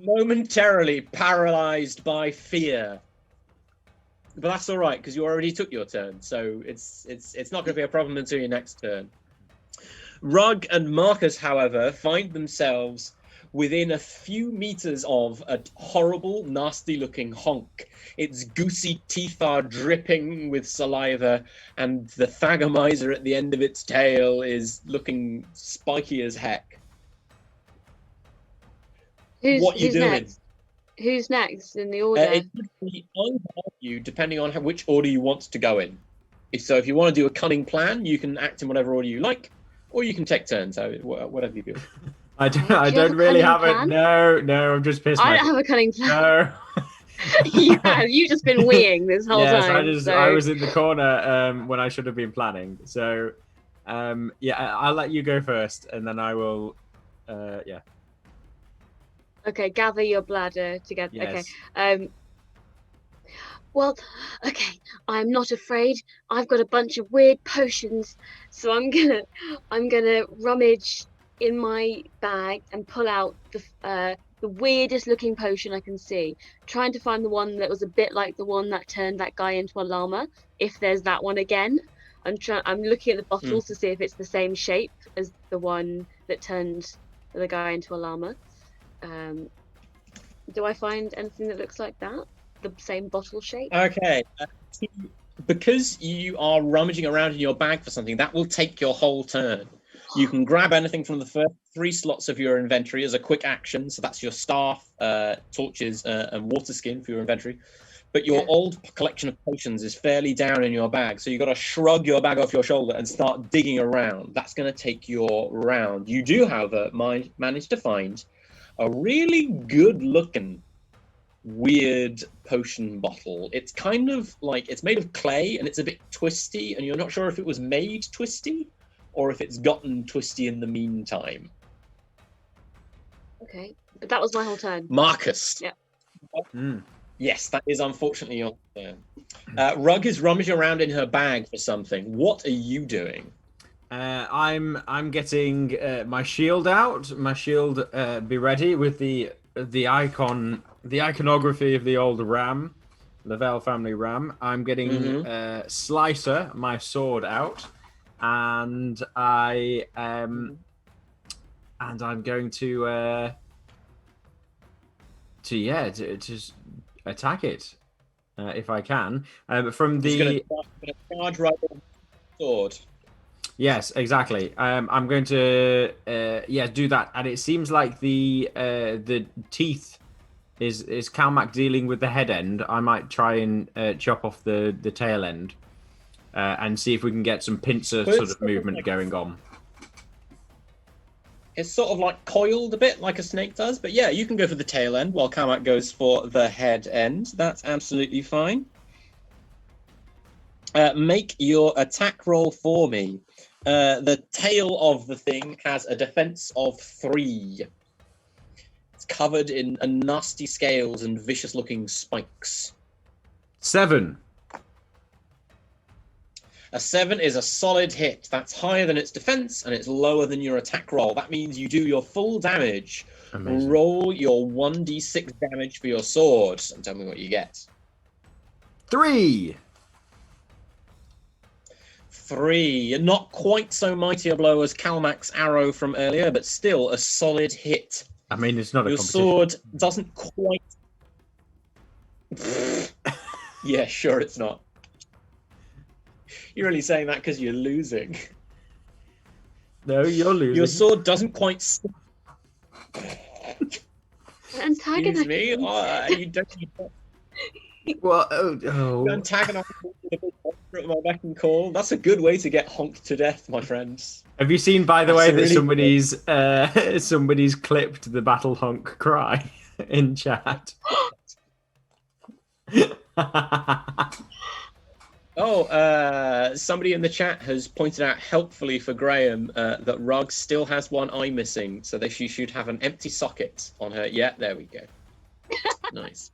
B: momentarily paralyzed by fear. But that's all right, because you already took your turn, so it's not going to be a problem until your next turn. Rug and Marcus, however, find themselves within a few meters of a horrible, nasty-looking honk. Its goosey teeth are dripping with saliva, and the thagomizer at the end of its tail is looking spiky as heck. What you
D: who's
B: doing?
D: Next? Who's next in the order?
B: It could be either of you, depending on which order you want to go in. So if you want to do a cunning plan, you can act in whatever order you like, or you can take turns, so whatever you do.
G: I
D: Do you
G: don't
D: have a
G: really have
D: cunning
G: it. No, I'm just pissed.
D: I don't have a cunning plan.
G: No.
D: You've just been weeing this whole
G: Yes,
D: time.
G: I was in the corner when I should have been planning. So, I'll let you go first, and then I will.
D: Okay, gather your bladder together.
G: Yes.
D: Okay. Well, okay. I'm not afraid. I've got a bunch of weird potions, so I'm gonna rummage in my bag and pull out the weirdest looking potion I can see, trying to find the one that was a bit like the one that turned that guy into a llama. If there's that one again, I'm looking at the bottles to see if it's the same shape as the one that turned the guy into a llama. Do I find anything that looks like that? The same bottle shape?
B: Okay. Because you are rummaging around in your bag for something, that will take your whole turn. You can grab anything from the first 3 slots of your inventory as a quick action. So that's your staff, torches, and water skin for your inventory. But your old collection of potions is fairly down in your bag. So you've got to shrug your bag off your shoulder and start digging around. That's going to take your round. You do, however, manage to find a really good-looking weird potion bottle. It's kind of like, it's made of clay and it's a bit twisty, and you're not sure if it was made twisty or if it's gotten twisty in the meantime.
D: Okay, but that was my whole turn.
B: Marcus.
D: Yeah.
B: Yes, that is unfortunately your turn. Rug is rummaging around in her bag for something. What are you doing?
G: I'm getting my shield out. My shield be ready with the iconography of the old ram, the Vale family ram. I'm getting Slicer, my sword, out, and I'm going to just attack it if I can. From the
B: He's gonna charge right on the sword.
G: Yes, exactly. I'm going to do that, and it seems like the teeth is Calmac dealing with the head end. I might try and chop off the tail end and see if we can get some pincer sort of movement going on.
B: It's sort of like coiled a bit like a snake does, but yeah, you can go for the tail end while Calmac goes for the head end. That's absolutely fine. Make your attack roll for me. The tail of the thing has a defense of 3. It's covered in nasty scales and vicious-looking spikes.
G: 7.
B: A 7 is a solid hit. That's higher than its defense, and it's lower than your attack roll. That means you do your full damage.
G: Amazing.
B: Roll your 1d6 damage for your sword, and tell me what you get.
G: 3.
B: 3. Not quite so mighty a blow as Calmac's arrow from earlier, but still a solid hit.
G: I mean, it's not a
B: Your
G: competition.
B: sword doesn't quite... Yeah, sure it's not. You're really saying that because you're losing.
G: No, you're losing.
B: Your sword doesn't quite...
D: Antagonist.
B: Excuse me? You don't...
G: Well, oh.
B: Antagonize at my beck and call. That's a good way to get honked to death, my friends.
G: Have you seen, by the way, that
B: Really
G: somebody's clipped the battle honk cry in chat?
B: Somebody in the chat has pointed out helpfully for Graham that Rug still has one eye missing, so that she should have an empty socket on her. Yeah, there we go. Nice.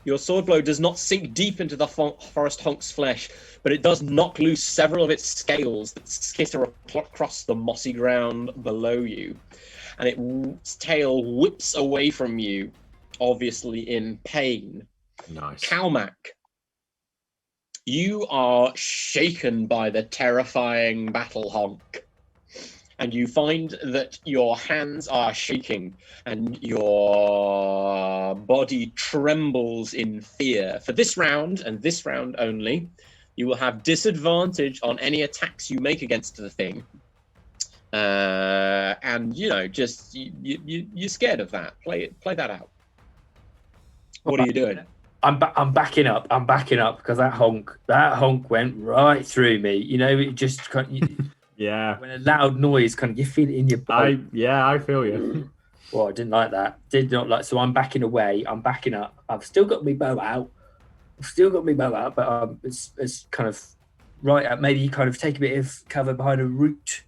B: Your sword blow does not sink deep into the forest honk's flesh, but it does knock loose several of its scales that skitter across the mossy ground below you, and its tail whips away from you, obviously in pain.
G: Nice.
B: Calmac, you are shaken by the terrifying battle honk. And you find that your hands are shaking and your body trembles in fear. For this round, and this round only, you will have disadvantage on any attacks you make against the thing. And, just you're scared of that. Play that out. What are you doing?
E: I'm backing up. I'm backing up because that honk went right through me. It just
G: Yeah.
E: when a loud noise you feel it in your body.
G: I feel you.
E: Well, I didn't like that. Did not like. So I'm backing away. I'm backing up. I've still got my bow out. But it's kind of right at maybe kind of take a bit of cover behind a root,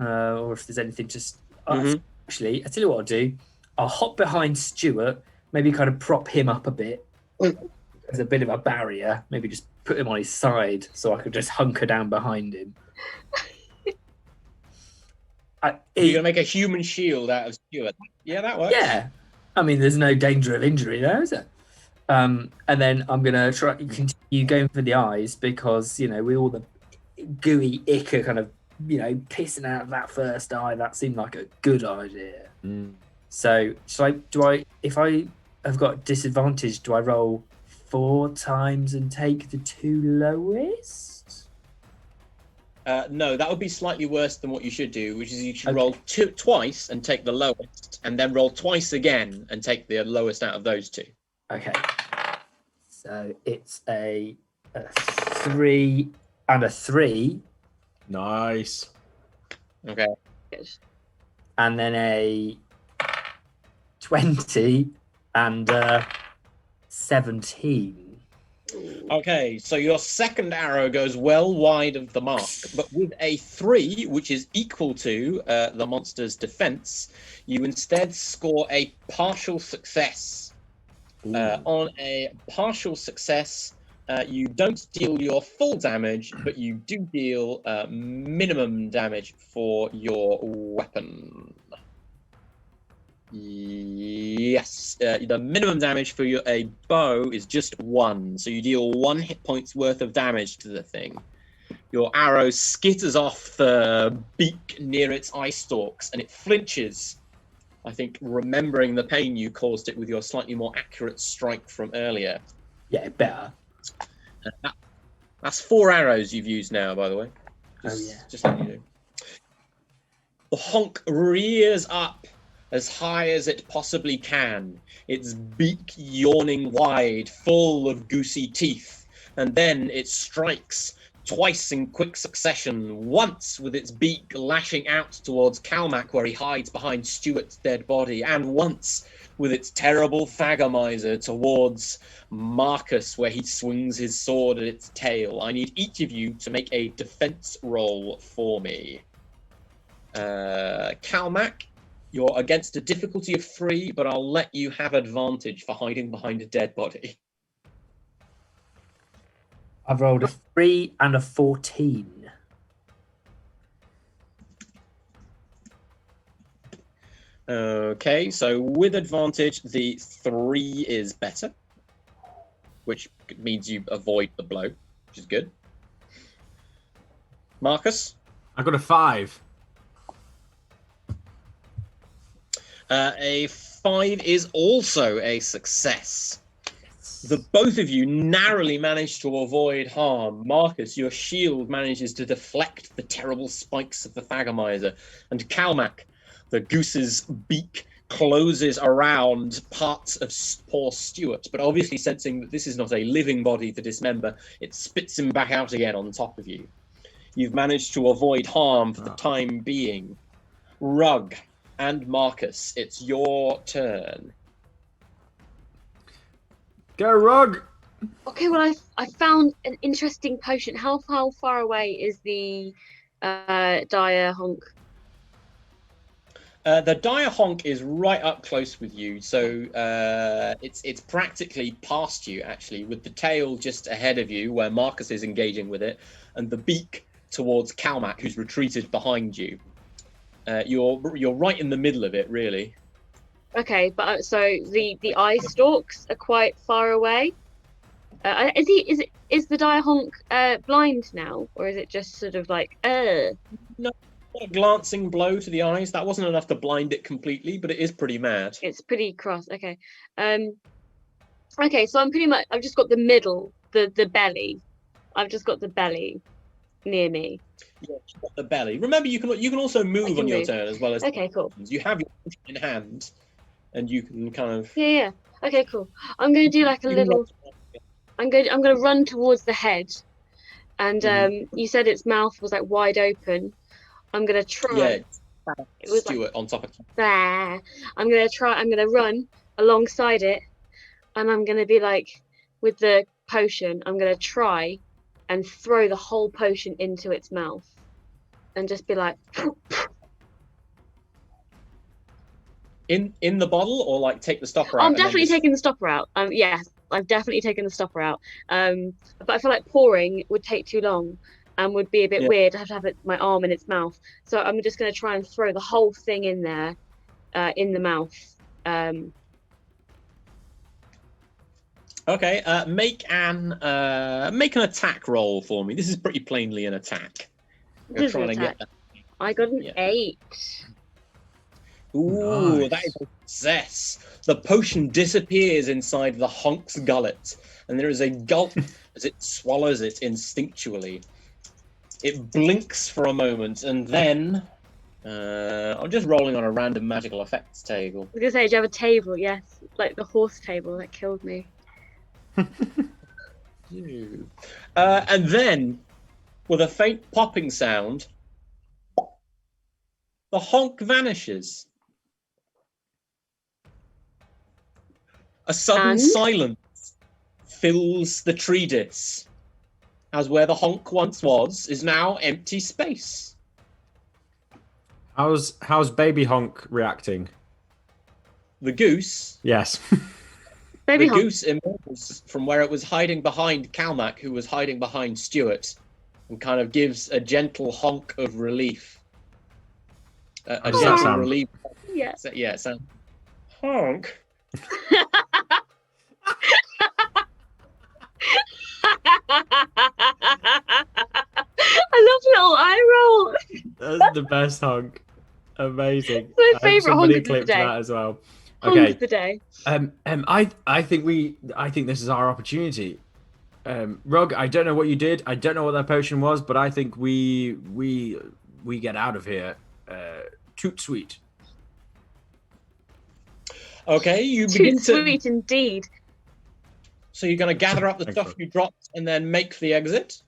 E: or if there's anything just. Actually, I tell you what I'll do. I'll hop behind Stuart. Maybe kind of prop him up a bit. There's a bit of a barrier. Maybe just put him on his side so I could just hunker down behind him.
B: You're gonna make a human shield out of Stuart. Yeah, that works.
E: Yeah, I mean, there's no danger of injury there, is there? And then I'm gonna try continue going for the eyes because we all the gooey ichor kind of, pissing out of that first eye. That seemed like a good idea. So, if I have got disadvantage, do I roll 4 times and take the 2 lowest?
B: No, that would be slightly worse than what you should do, which is you should roll twice and take the lowest, and then roll twice again and take the lowest out of those 2.
E: Okay. So it's a 3 and a 3.
G: Nice.
B: Okay.
E: And then a 20 and 17.
B: Okay, so your second arrow goes well wide of the mark, but with a 3, which is equal to the monster's defense, you instead score a partial success. On a partial success, you don't deal your full damage, but you do deal minimum damage for your weapon. Yes, the minimum damage for a bow is just 1, so you deal 1 hit points worth of damage to the thing. Your arrow skitters off the beak near its eye stalks, and it flinches. I think remembering the pain you caused it with your slightly more accurate strike from earlier.
E: Yeah, better.
B: That's 4 arrows you've used now, by the way. Just letting you know. The honk rears up as high as it possibly can, its beak yawning wide, full of goosey teeth, and then it strikes twice in quick succession, once with its beak lashing out towards Calmac where he hides behind Stuart's dead body, and once with its terrible Thagomizer towards Marcus where he swings his sword at its tail. I need each of you to make a defense roll for me. Calmac, you're against a difficulty of 3, but I'll let you have advantage for hiding behind a dead body.
E: I've rolled a 3 and a 14.
B: Okay, so with advantage, the 3 is better, which means you avoid the blow, which is good. Marcus?
G: I got a 5.
B: A 5 is also a success. The both of you narrowly manage to avoid harm. Marcus, your shield manages to deflect the terrible spikes of the Thagomizer, and Calmac, the goose's beak closes around parts of poor Stuart, but obviously sensing that this is not a living body to dismember, it spits him back out again on top of you. You've managed to avoid harm for the time being. Rug and Marcus, it's your turn.
G: Go, Rug!
D: Okay, well, I found an interesting potion. How far away is the dire honk?
B: The dire honk is right up close with you, so it's practically past you, actually, with the tail just ahead of you, where Marcus is engaging with it, and the beak towards Calmac, who's retreated behind you. You're right in the middle of it, really.
D: Okay, but so the eye stalks are quite far away. Is the dire honk blind now, or is it just sort of like No,
B: not a glancing blow to the eyes. That wasn't enough to blind it completely, but it is pretty mad.
D: It's pretty cross. Okay, okay. So I've just got the middle, the belly. I've just got the belly near me.
B: Yeah, you've got the belly. Remember, you can also move on your turn as well as.
D: Okay, cool.
B: You have your potion in hand, and you can kind of.
D: Yeah. Okay, cool. I'm gonna do like a little. I'm gonna run towards the head, and you said its mouth was like wide open. I'm gonna try.
B: Yeah,
D: it was
B: Stuart on top of you.
D: There. I'm gonna run alongside it, and I'm gonna be like, with the potion, I'm gonna try and throw the whole potion into its mouth, and just be like.
B: In the bottle, or like take the stopper out?
D: I'm definitely taking the stopper out. Yes, I've definitely taken the stopper out. But I feel like pouring would take too long and would be a bit weird. I have to have my arm in its mouth. So I'm just going to try and throw the whole thing in there, in the mouth.
B: Okay, make an attack roll for me. This is pretty plainly an attack. You're
D: This is an
B: trying to get
D: attack. I got an
B: Yeah.
D: 8.
B: Ooh,
G: Nice.
B: that is a success. The potion disappears inside the honk's gullet, and there is a gulp as it swallows it instinctually. It blinks for a moment, and then I'm just rolling on a random magical effects table.
D: I was gonna say, do you have a table? Yes, like the horse table that killed me.
B: And then, with a faint popping sound, the honk vanishes. A sudden
D: And?
B: silence fills the treatise, as where the honk once was is now empty space.
G: How's baby honk reacting?
B: The goose,
G: Yes.
D: Baby
B: the
D: honk.
B: goose emerges from where it was hiding behind Calmac, who was hiding behind Stuart, and kind of gives a gentle honk of relief. A
G: does that
B: gentle
G: sound?
B: relief.
D: Yeah.
B: Yeah, it sounds honk.
D: I love little eye roll.
G: That's the best honk. Amazing.
D: My
G: I hope
D: favourite
G: somebody
D: honk of the
G: clipped
D: day.
G: that as well.
D: Honk
G: Okay.
D: of the day.
G: I think this is our opportunity. Rug, I don't know what you did. I don't know what that potion was, but I think we get out of here. Toot sweet.
B: Okay, you begin
D: Too
B: to.
D: sweet indeed.
B: So you're going to gather up the
G: Thanks,
B: stuff
G: Rug.
B: you dropped and then make the exit.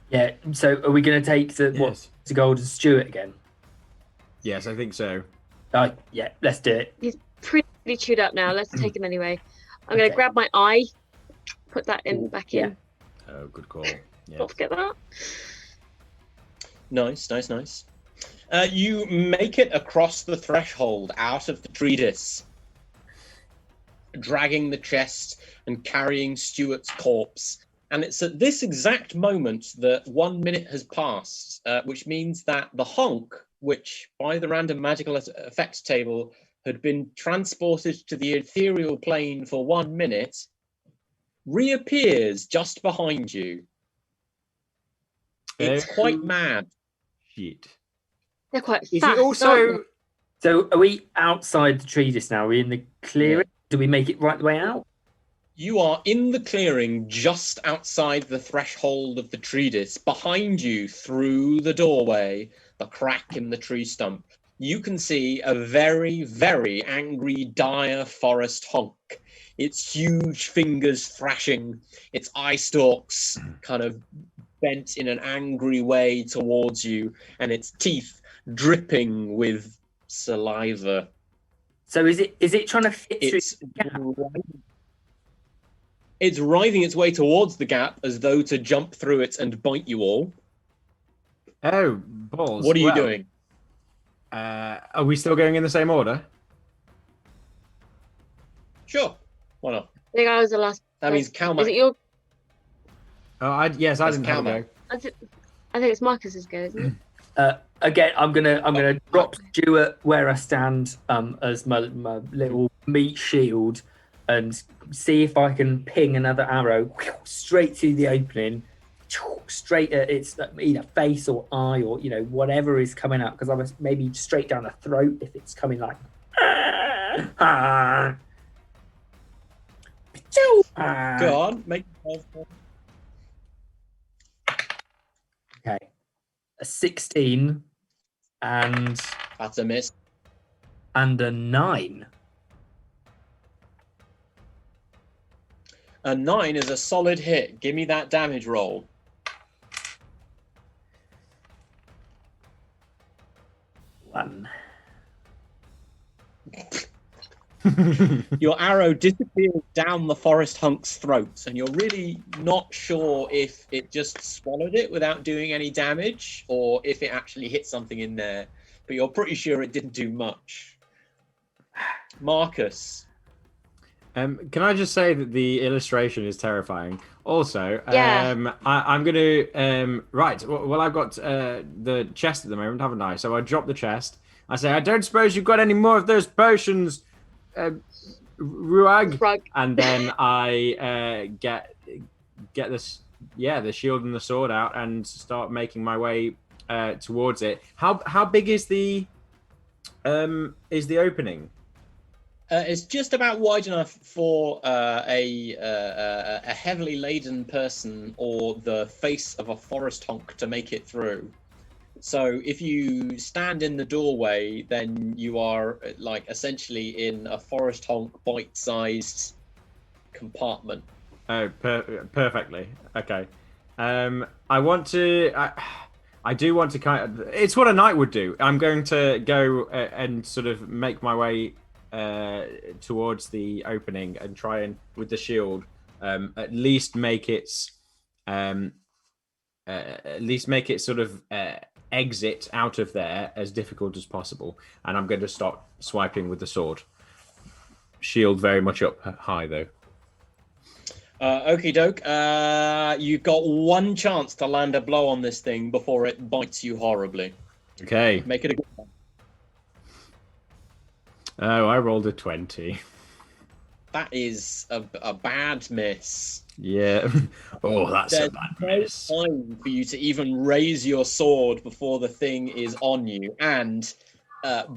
E: Yeah. So are we going to take the
G: Yes.
E: to Golden Stewart again?
G: Yes, I think so.
E: Yeah. Let's do it.
D: He's pretty chewed up now. Let's take him anyway. I'm gonna
E: Okay.
D: grab my eye, put that in back in.
G: Oh, good call. Yeah.
D: Don't forget that.
B: Nice. You make it across the threshold out of the treatise, dragging the chest and carrying Stuart's corpse. And it's at this exact moment that 1 minute has passed, which means that the honk, which by the random magical effects table had been transported to the ethereal plane for 1 minute, reappears just behind you. It's quite mad.
G: Shit.
D: They're quite
E: Is
D: fast.
E: it also?
D: aren't
E: So are we outside the treatise now? Are we in the clearing? Do we make it right the way out?
B: You are in the clearing just outside the threshold of the treatise. Behind you, through the doorway, the crack in the tree stump, you can see a very, very angry, dire forest honk. Its huge fingers thrashing, its eye stalks kind of bent in an angry way towards you, and its teeth dripping with saliva.
E: So is it trying to fit through?
B: It's it's writhing its way towards the gap as though to jump through it and bite you all.
G: Oh, balls.
B: What are you
G: Well,
B: doing?
G: Are we still going in the same order?
B: Sure, why not?
D: I think I was the last.
B: That means
D: Is it
B: Calmac.
D: your?
G: Oh, yes, I
B: That's
G: didn't have a
B: Calmac.
G: go.
D: I think it's Marcus's go, isn't it?
E: Again, I'm gonna drop Stuart where I stand as my little meat shield and see if I can ping another arrow straight through the opening, straight at its either face or eye or whatever is coming up, because I was maybe straight down the throat if it's coming like.
B: Go on, make
E: Okay, a 16 and
B: that's a miss.
E: a 9.
B: A 9 is a solid hit. Give me that damage roll.
E: One.
B: Your arrow disappears down the forest hunk's throat, and you're really not sure if it just swallowed it without doing any damage, or if it actually hit something in there. But you're pretty sure it didn't do much. Marcus.
G: Can I just say that the illustration is terrifying? Also,
D: Yeah.
G: I'm going to... right, well, I've got the chest at the moment, haven't I? So I drop the chest. I say, I don't suppose you've got any more of those potions, Ruag,
D: Rug.
G: and then I get this, the shield and the sword out and start making my way towards it. How big is the opening?
B: It's just about wide enough for a heavily laden person or the face of a forest honk to make it through. So if you stand in the doorway, then you are like essentially in a forest honk bite-sized compartment.
G: Oh, perfectly. Okay. I want to. I do want to kind of. It's what a knight would do. I'm going to go and sort of make my way towards the opening and try and, with the shield, at least make it sort of exit out of there as difficult as possible. And I'm going to start swiping with the sword. Shield very much up high though.
B: Okie doke. You've got one chance to land a blow on this thing before it bites you horribly.
G: Okay.
B: Make it a good one.
G: Oh, I rolled a 20.
B: That is a bad miss.
G: Yeah. Oh, that's
B: There's
G: a bad
B: no
G: miss.
B: time for you to even raise your sword before the thing is on you and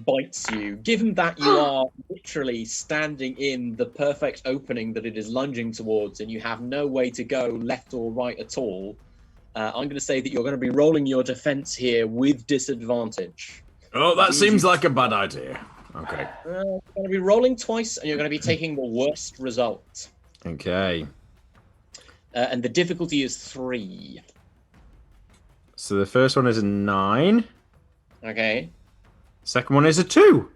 B: bites you. Given that you are literally standing in the perfect opening that it is lunging towards and you have no way to go left or right at all, I'm going to say that you're going to be rolling your defense here with disadvantage.
G: Oh, that seems like a bad idea. Okay.
B: You're going to be rolling twice and you're going to be taking the worst result.
G: Okay.
B: And the difficulty is 3.
G: So the first one is a 9.
B: Okay.
G: Second one is a 2.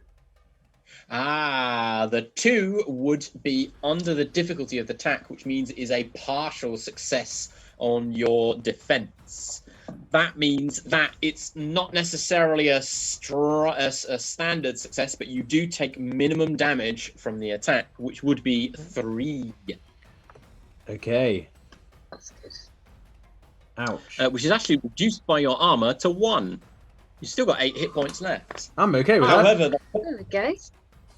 B: The 2 would be under the difficulty of the attack, which means it is a partial success on your defense. That means that it's not necessarily a standard success, but you do take minimum damage from the attack, which would be 3.
G: Okay.
D: That's good.
G: Ouch.
B: Which is actually reduced by your armor to 1. You've still got 8 hit points left.
G: I'm okay with that.
B: However, the
D: There we go.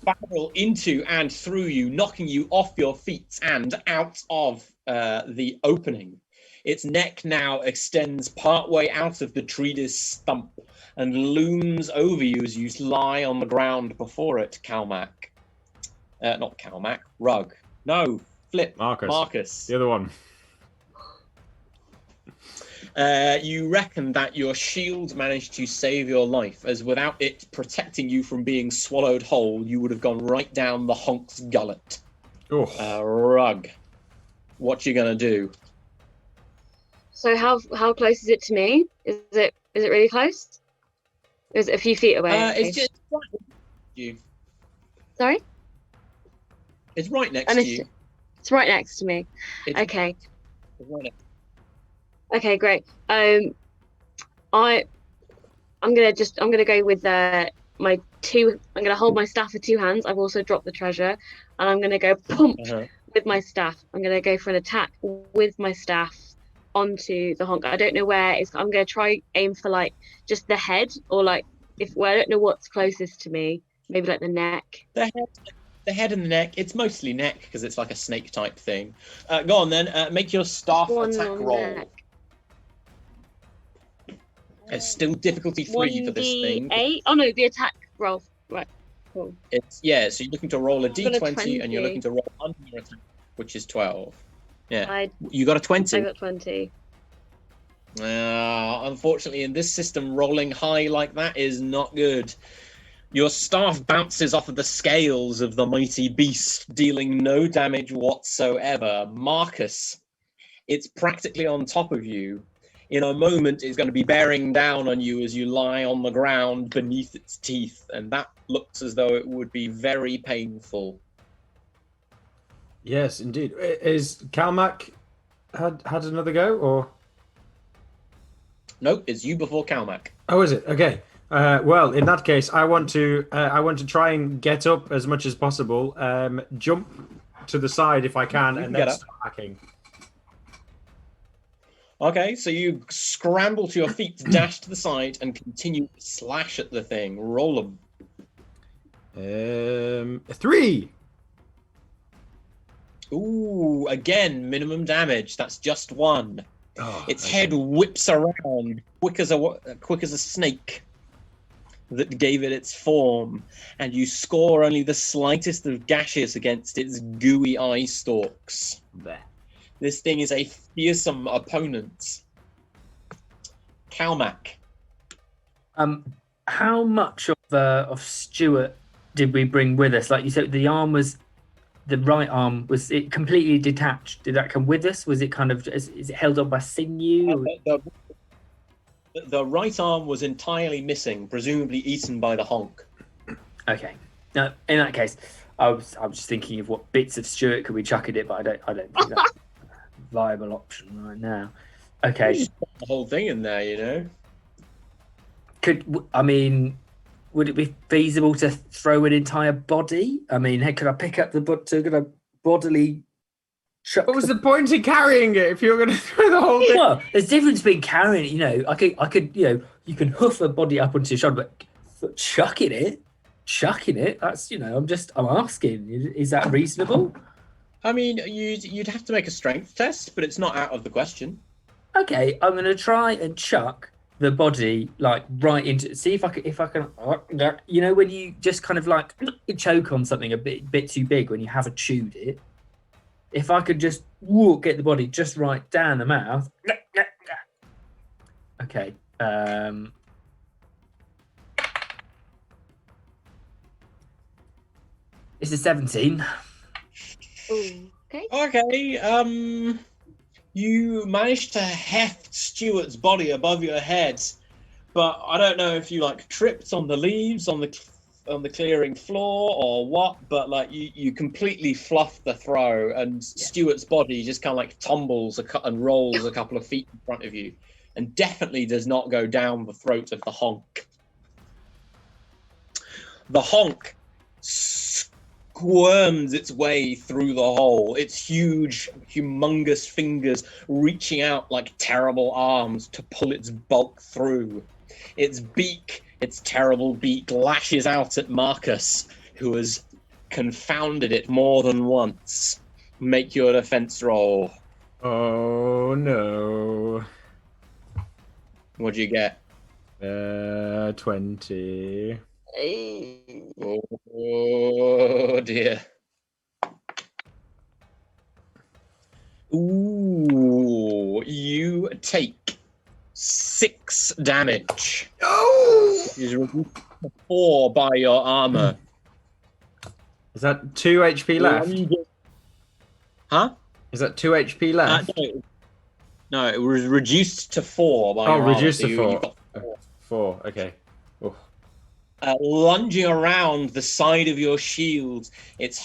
B: barrel into and through you, knocking you off your feet and out of the opening. Its neck now extends partway out of the treeless stump and looms over you as you lie on the ground before it, Calmac. Not Calmac, Rug. No, Flip.
G: Marcus. The other one.
B: You reckon that your shield managed to save your life, as without it protecting you from being swallowed whole, you would have gone right down the honk's gullet.
G: Oh.
B: Rug. What you gonna do?
D: So how close is it to me? Is it really close? Or is it a few feet away?
B: It's just right next to you.
D: Sorry?
B: It's right next to you.
D: It's right next to me.
B: It's
D: Okay.
B: right next.
D: Okay, great. I'm gonna go with my 2. I'm gonna hold my staff with 2 hands. I've also dropped the treasure, and I'm gonna go pump with my staff. I'm gonna go for an attack with my staff onto the honk. I don't know where it's. I'm gonna try aim for like just the head, or like I don't know what's closest to me. Maybe like the neck.
B: The head and the neck. It's mostly neck because it's like a snake type thing. Go on then. Make your staff attack roll.
D: Neck.
B: It's still difficulty 3 for this thing.
D: 1d8. Oh no, the attack roll. Right. Cool.
B: So you're looking to roll a
D: got a
B: d20 and you're
D: 20.
B: looking to roll under your attack, which is 12. Yeah.
D: I
B: You got a 20.
D: got 20.
B: Unfortunately, in this system, rolling high like that is not good. Your staff bounces off of the scales of the mighty beast, dealing no damage whatsoever. Marcus, it's practically on top of you. In a moment, it's going to be bearing down on you as you lie on the ground beneath its teeth, and that looks as though it would be very painful.
G: Yes, indeed. Is Calmac had another go, or?
B: Nope, it's you before Calmac.
G: Oh, is it? Okay. Well, in that case, I want to try and get up as much as possible. Jump to the side if I can, and then start hacking.
B: Okay, so you scramble to your feet, dash to the side, and continue to slash at the thing. Roll them.
G: 3.
B: Ooh, again, minimum damage. That's just one.
G: Oh,
B: Its
G: okay.
B: head whips around quick as a snake that gave it its form, and you score only the slightest of gashes against its gooey eye stalks.
G: Bleh.
B: This thing is a fearsome opponent. Calmac.
E: How much of Stuart did we bring with us? Like you said, the right arm was it completely detached? Did that come with us? Was it kind of is it held on by sinew?
B: The right arm was entirely missing, presumably eaten by the honk.
E: Okay. Now, in that case, I was just thinking of what bits of Stuart could we chuck at it, but I don't think that's a viable option right now. Okay.
B: Just put the whole thing in there, you know.
E: Would it be feasible to throw an entire body? I mean, hey, could I pick up could I bodily chuck?
G: What was the point in carrying it if you were going to throw the whole thing?
E: Well, there's a difference between carrying it. You know, I could, you can hoof a body up onto your shoulder, but chucking it. That's, I'm asking. Is that reasonable?
B: I mean, you'd have to make a strength test, but it's not out of the question.
E: Okay, I'm gonna try and chuck the body like right into. See if I can. When you just kind of like choke on something a bit too big when you haven't chewed it. If I could just get the body just right down the mouth. Okay. This is 17.
D: Ooh, okay.
B: Okay, you managed to heft Stuart's body above your head, but I don't know if you like tripped on the leaves on the clearing floor or what, but like you completely fluffed the throw, and Stuart's body just kind of like tumbles and rolls a couple of feet in front of you, and definitely does not go down the throat of the honk. The honk squirms its way through the hole, its huge, humongous fingers reaching out like terrible arms to pull its bulk through. Its terrible beak, lashes out at Marcus, who has confounded it more than once. Make your defense roll.
G: Oh no.
B: What do you get?
G: 20.
B: Oh dear. Ooh, you take 6 damage.
G: Oh!
B: Is reduced to 4 by your armor.
G: Is that 2 HP left?
B: Huh?
G: Is that 2 HP left?
B: No, it was reduced to 4 by your
G: reduced
B: armor.
G: to
B: So
G: 4.
B: you've got
G: 4, okay. Oh.
B: Lunging around the side of your shield, its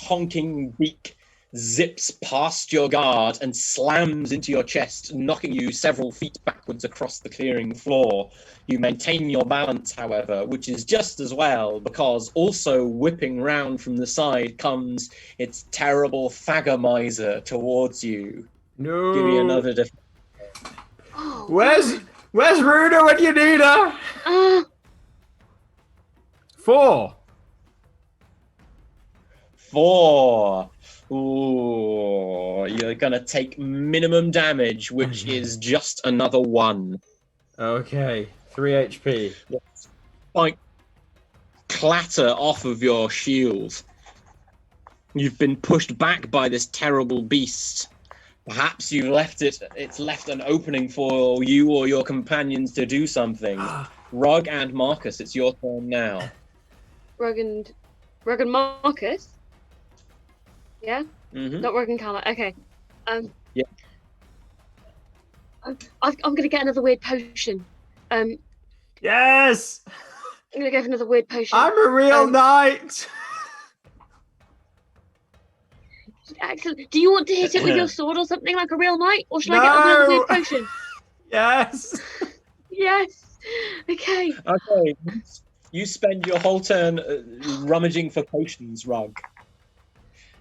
B: honking beak zips past your guard and slams into your chest, knocking you several feet backwards across the clearing floor. You maintain your balance, however, which is just as well, because also whipping round from the side comes its terrible Thagomizer towards you.
G: No.
B: Give me another defense.
D: Oh,
G: Where's Runa when you need her? 4.
B: 4. Ooh, you're gonna take minimum damage, which is just another 1.
G: Okay, 3 HP.
B: Like, clatter off of your shield. You've been pushed back by this terrible beast. Perhaps you've it's left an opening for you or your companions to do something. Rug and Marcus, it's your turn now.
D: Rug and Marcus? Yeah?
B: Mm-hmm.
D: Not Rug and Carla. Okay.
B: Yeah.
D: I'm gonna get another weird potion.
G: Yes!
D: I'm gonna go for another weird potion.
G: I'm a real knight!
D: Excellent. Do you want to hit it with your sword or something like a real knight? Or should I get another weird potion?
G: Yes!
D: Yes. Okay.
B: Okay. You spend your whole turn rummaging for potions, Rug.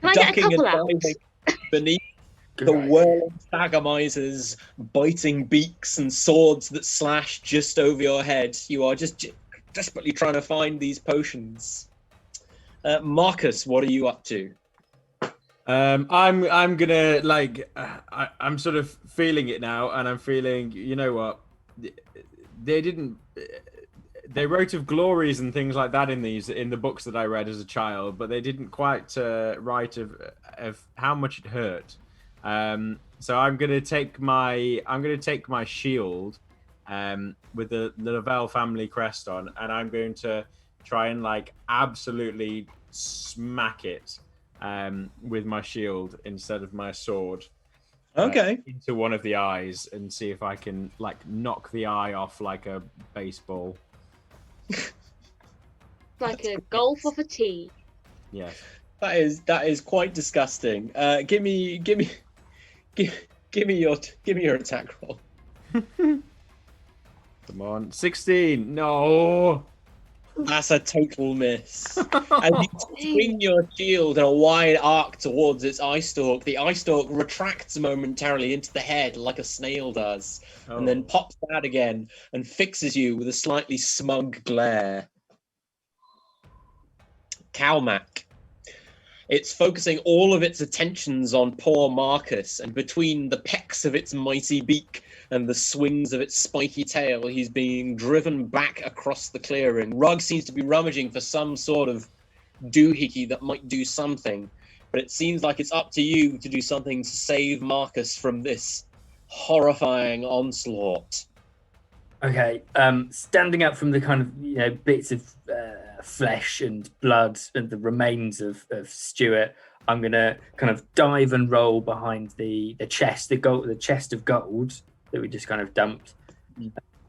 D: Can I get a couple out?
B: diving beneath the whirling Thagomizers, biting beaks and swords that slash just over your head. You are just desperately trying to find these potions. Marcus, what are you up to?
G: I'm gonna like I'm sort of feeling it now, and I'm feeling, you know what, they didn't. They wrote of glories and things like that in the books that I read as a child, but they didn't quite write of how much it hurt. So I'm gonna take my shield, with the Lavelle family crest on, and I'm going to try and like absolutely smack it, with my shield instead of my sword.
B: Okay.
G: Into one of the eyes and see if I can like knock the eye off like a baseball.
D: Like a golf off a tee.
G: Yes.
B: That is quite disgusting. Give me your attack roll.
G: Come on. 16. No.
B: That's a total miss. As you swing your shield in a wide arc towards its eye stalk, the eye stalk retracts momentarily into the head like a snail does, and then pops out again and fixes you with a slightly smug glare. Calmac. It's focusing all of its attentions on poor Marcus, and between the pecks of its mighty beak and the swings of its spiky tail, he's being driven back across the clearing. Rug seems to be rummaging for some sort of doohickey that might do something, but it seems like it's up to you to do something to save Marcus from this horrifying onslaught.
E: Okay, standing up from the kind of bits of flesh and blood and the remains of Stuart, I'm gonna kind of dive and roll behind the chest, the chest of gold that we just kind of dumped.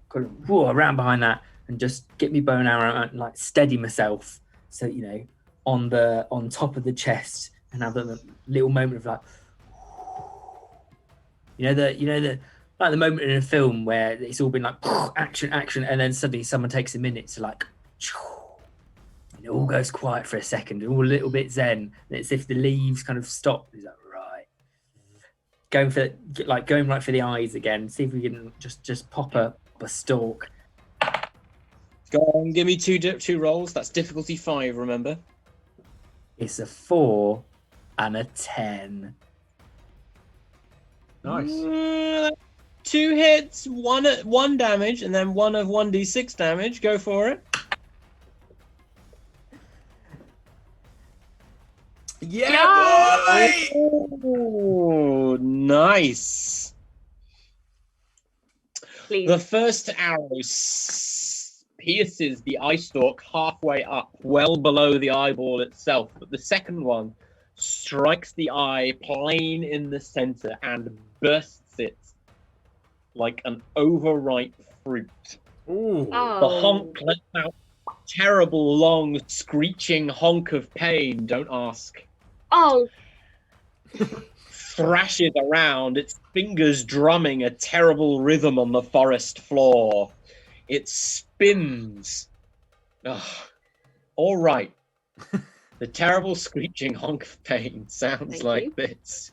E: Kind of around behind that and just get me bow and arrow and like steady myself, so on top of the chest, and have a little moment of like, the like the moment in a film where it's all been like action, and then suddenly someone takes a minute to like, and it all goes quiet for a second, all a little bit zen, and it's if the leaves kind of stop. It's like, right, going right for the eyes again. See if we can just pop a stalk.
B: Go on, give me two rolls. That's difficulty 5, remember?
E: It's a 4 and a 10.
G: Nice.
B: 2 hits, one damage, and then one of 1d6 damage. Go for it.
G: Yeah, boy!
B: Oh, nice.
D: Please.
B: The first arrow pierces the eye stalk halfway up, well below the eyeball itself, but the second one strikes the eye plain in the center and bursts it like an overripe fruit.
G: Ooh.
D: Oh.
B: The honk lets out a terrible, long, screeching honk of pain. Don't ask.
D: Oh.
B: Thrashes around, its fingers drumming a terrible rhythm on the forest floor. It spins. Ugh. All right. The terrible screeching honk of pain sounds
D: Thank
B: like
D: you.
B: this.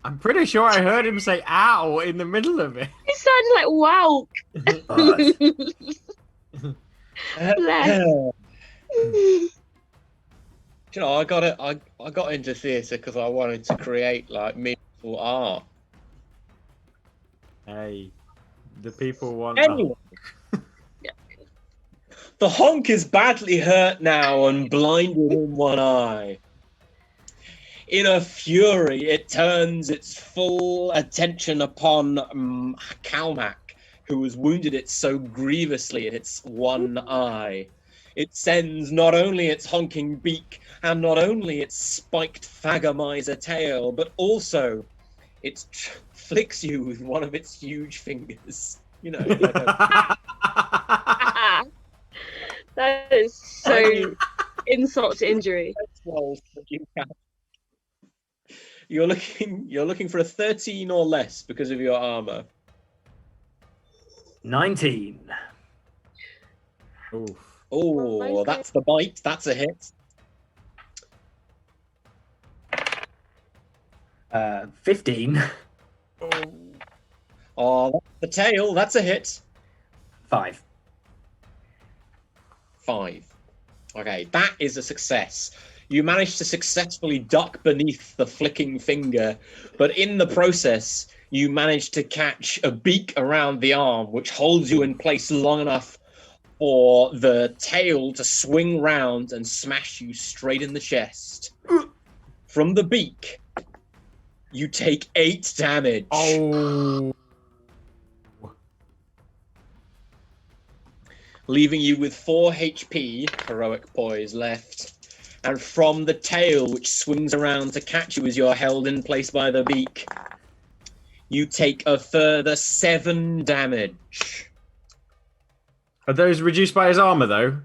G: I'm pretty sure I heard him say "ow" in the middle of it.
D: It sounded like wow. Bless.
B: You know, I got into theatre because I wanted to create like meaningful art.
G: Hey, the people want.
B: Anyway, the honk is badly hurt now and blinded in one eye. In a fury, it turns its full attention upon Calmac, who has wounded it so grievously in its one eye. It sends not only its honking beak and not only its spiked Thagomizer tail, but also it flicks you with one of its huge fingers. You know, like a...
D: That is so insult to injury.
B: You're looking for a 13 or less because of your armor.
E: 19.
G: Oof.
B: Oh, that's the bite. That's a hit.
E: 15.
B: Oh, that's the tail. That's a hit.
E: 5.
B: 5. Okay, that is a success. You manage to successfully duck beneath the flicking finger, but in the process, you manage to catch a beak around the arm, which holds you in place long enough for the tail to swing round and smash you straight in the chest. From the beak, you take 8 damage.
G: Oh.
B: Leaving you with 4 HP, heroic poise, left. And from the tail, which swings around to catch you as you're held in place by the beak, you take a further 7 damage.
G: Are those reduced by his armor, though?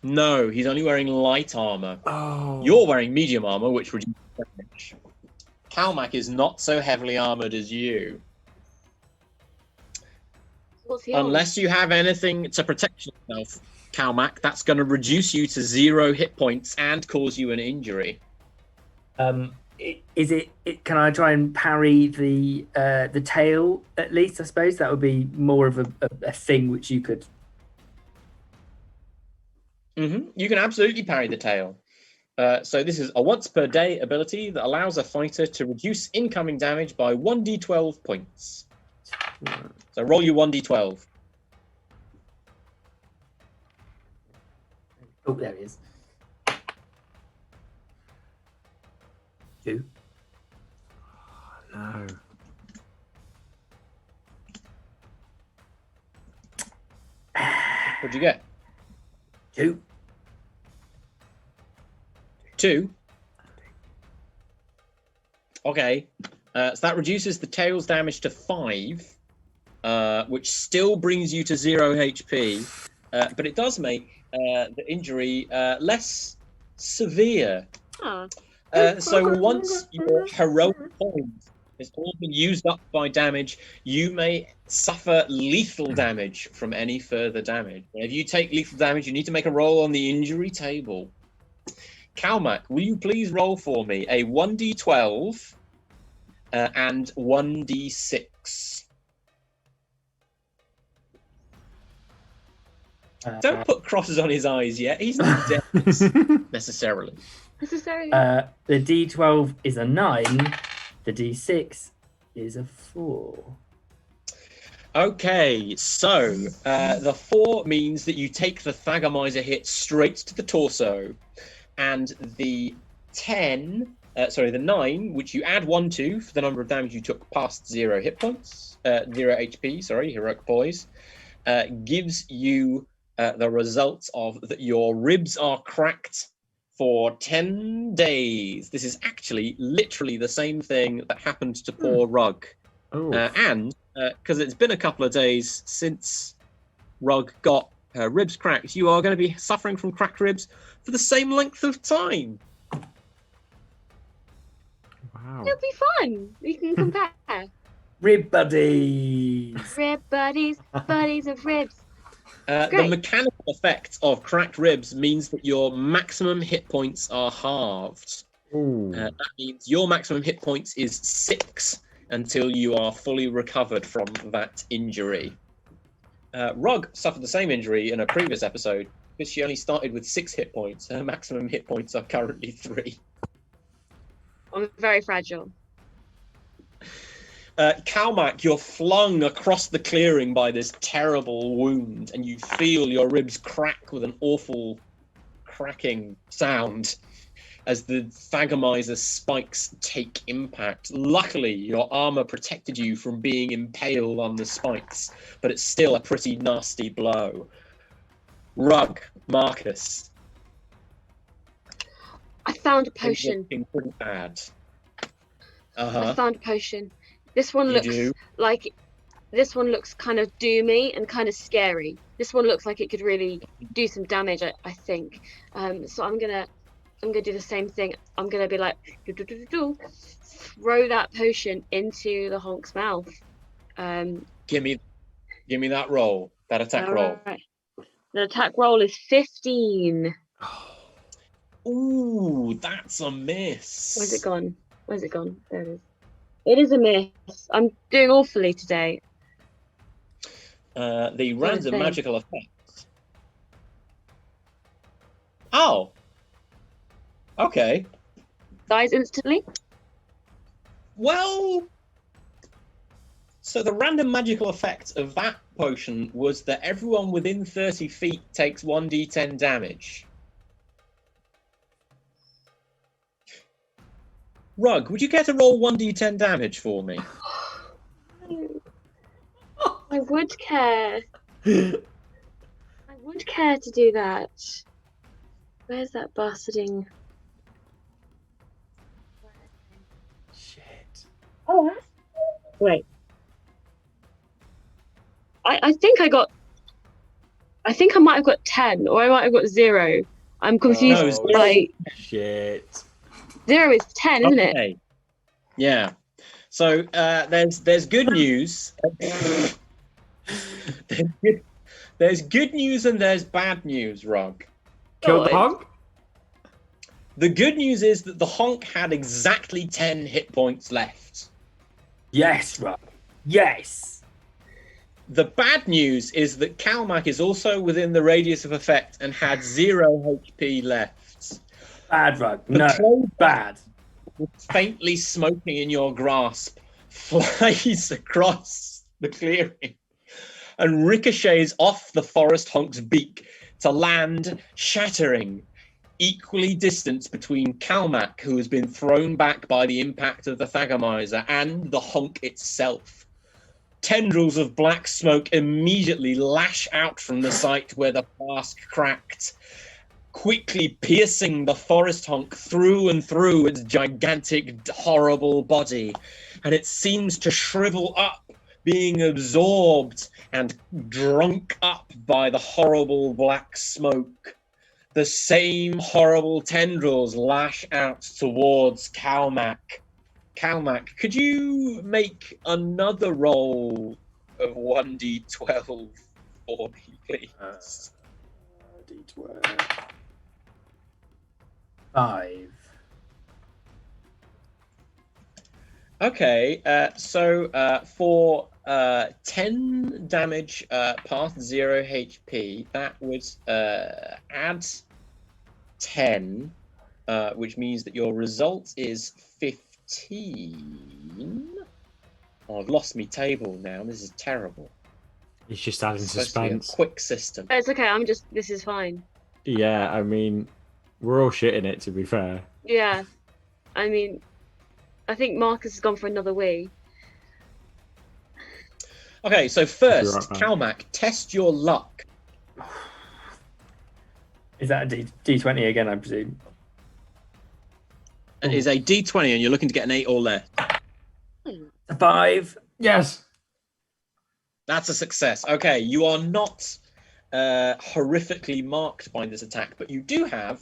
B: No, he's only wearing light armor.
G: Oh.
B: You're wearing medium armor, which reduces damage. Kalmak is not so heavily armored as you.
D: What's the armor?
B: Unless you have anything to protect yourself, Kalmak, that's going to reduce you to 0 hit points and cause you an injury.
E: Is it? Can I try and parry the tail at least? I suppose that would be more of a thing which you could.
B: You can absolutely parry the tail. So this is a once per day ability that allows a fighter to reduce incoming damage by 1d12 points. So roll your 1d12.
E: Oh, there he is. 2.
G: No.
B: What'd you get?
E: 2.
B: 2. Okay. So that reduces the tail's damage to 5, which still brings you to 0 HP. But it does make the injury less severe.
D: Oh.
B: So once your heroic point has all been used up by damage, you may suffer lethal damage from any further damage. And if you take lethal damage, you need to make a roll on the injury table. Kalmak, will you please roll for me a 1d12 and 1d6? Don't put crosses on his eyes yet. He's not dead necessarily.
E: The D12 is a 9. The D6 is a 4.
B: Okay, so the 4 means that you take the Thagomizer hit straight to the torso, and the 9, which you add 1 to for the number of damage you took past 0 hit points, 0 HP, heroic poise, gives you the result of that your ribs are cracked for 10 days. This is actually literally the same thing that happened to poor Rug. And because it's been a couple of days since Rug got her ribs cracked, you are going to be suffering from cracked ribs for the same length of time.
G: Wow.
D: It'll be fun. We can compare.
E: Rib buddies.
D: Rib buddies, buddies of ribs.
B: The
D: Great.
B: mechanical effect of cracked ribs means that your maximum hit points are halved. That means your maximum hit points is 6 until you are fully recovered from that injury. Rug suffered the same injury in a previous episode because she only started with 6 hit points. Her maximum hit points are currently 3.
D: I'm very fragile.
B: Kalmak, you're flung across the clearing by this terrible wound, and you feel your ribs crack with an awful cracking sound as the Thagomizer spikes take impact. Luckily, your armor protected you from being impaled on the spikes, but it's still a pretty nasty blow. Rug, Marcus.
D: I found a potion.
B: Looking pretty bad.
D: I found a potion. This one
B: You
D: looks
B: do?
D: like this one looks kind of doomy and kind of scary. This one looks like it could really do some damage, I think. So I'm gonna do the same thing. I'm gonna be like throw that potion into the Honk's mouth.
B: Give me that roll, that attack roll.
D: Alright. The attack roll is 15.
B: Ooh, that's a miss.
D: Where's it gone? Where's it gone? There it is. It is a miss. I'm doing awfully today.
B: The random
D: thing.
B: magical effect Oh. Okay.
D: Dies instantly.
B: Well, so the random magical effect of that potion was that everyone within 30 feet takes 1d10 damage. Rug, would you care to roll 1d10 damage for me?
D: I would care. I would care to do that. Where's that bastarding?
E: Shit.
D: Oh, wait. I think I got. I think I might have got 10, or I might have got 0. I'm confused.
B: No,
D: by
E: Shit.
D: 0 is 10, isn't it?
B: Okay. Yeah. So there's good news. There's good news and there's bad news, Rug.
G: Killed the
D: God.
G: honk?
B: The good news is that the honk had exactly 10 hit points left.
E: Yes, Rob. Yes.
B: The bad news is that Calmac is also within the radius of effect and had 0 HP left.
E: Bad, Rug.
B: The
E: No.
B: clothes
E: Bad.
B: faintly smoking in your grasp flies across the clearing and ricochets off the forest honk's beak to land shattering equally distant between Calmac, who has been thrown back by the impact of the Thagomizer, and the honk itself. Tendrils of black smoke immediately lash out from the site where the flask cracked, quickly piercing the forest honk through and through its gigantic, horrible body, and it seems to shrivel up, being absorbed and drunk up by the horrible black smoke. The same horrible tendrils lash out towards Calmac. Calmac, could you make another roll of 1d12 for me, please?
E: D12. 5.
B: Okay, so for 10 damage past 0 HP, that would add 10, which means that your result is 15. Oh, I've lost my table now. This is terrible.
G: He's just adding
B: It's supposed to be a
G: suspense.
B: quick system.
D: It's okay. This is fine.
G: Yeah, I mean, we're all shitting it, to be fair.
D: Yeah. I mean, I think Marcus has gone for another wee.
B: Okay, so first,
G: Right, man.
B: Calmac, test your luck.
E: Is that a D20 again, I presume?
B: It is a d20 and you're looking to get an 8 or less.
E: A 5.
G: Yes.
B: That's a success. Okay, you are not horrifically marked by this attack, but you do have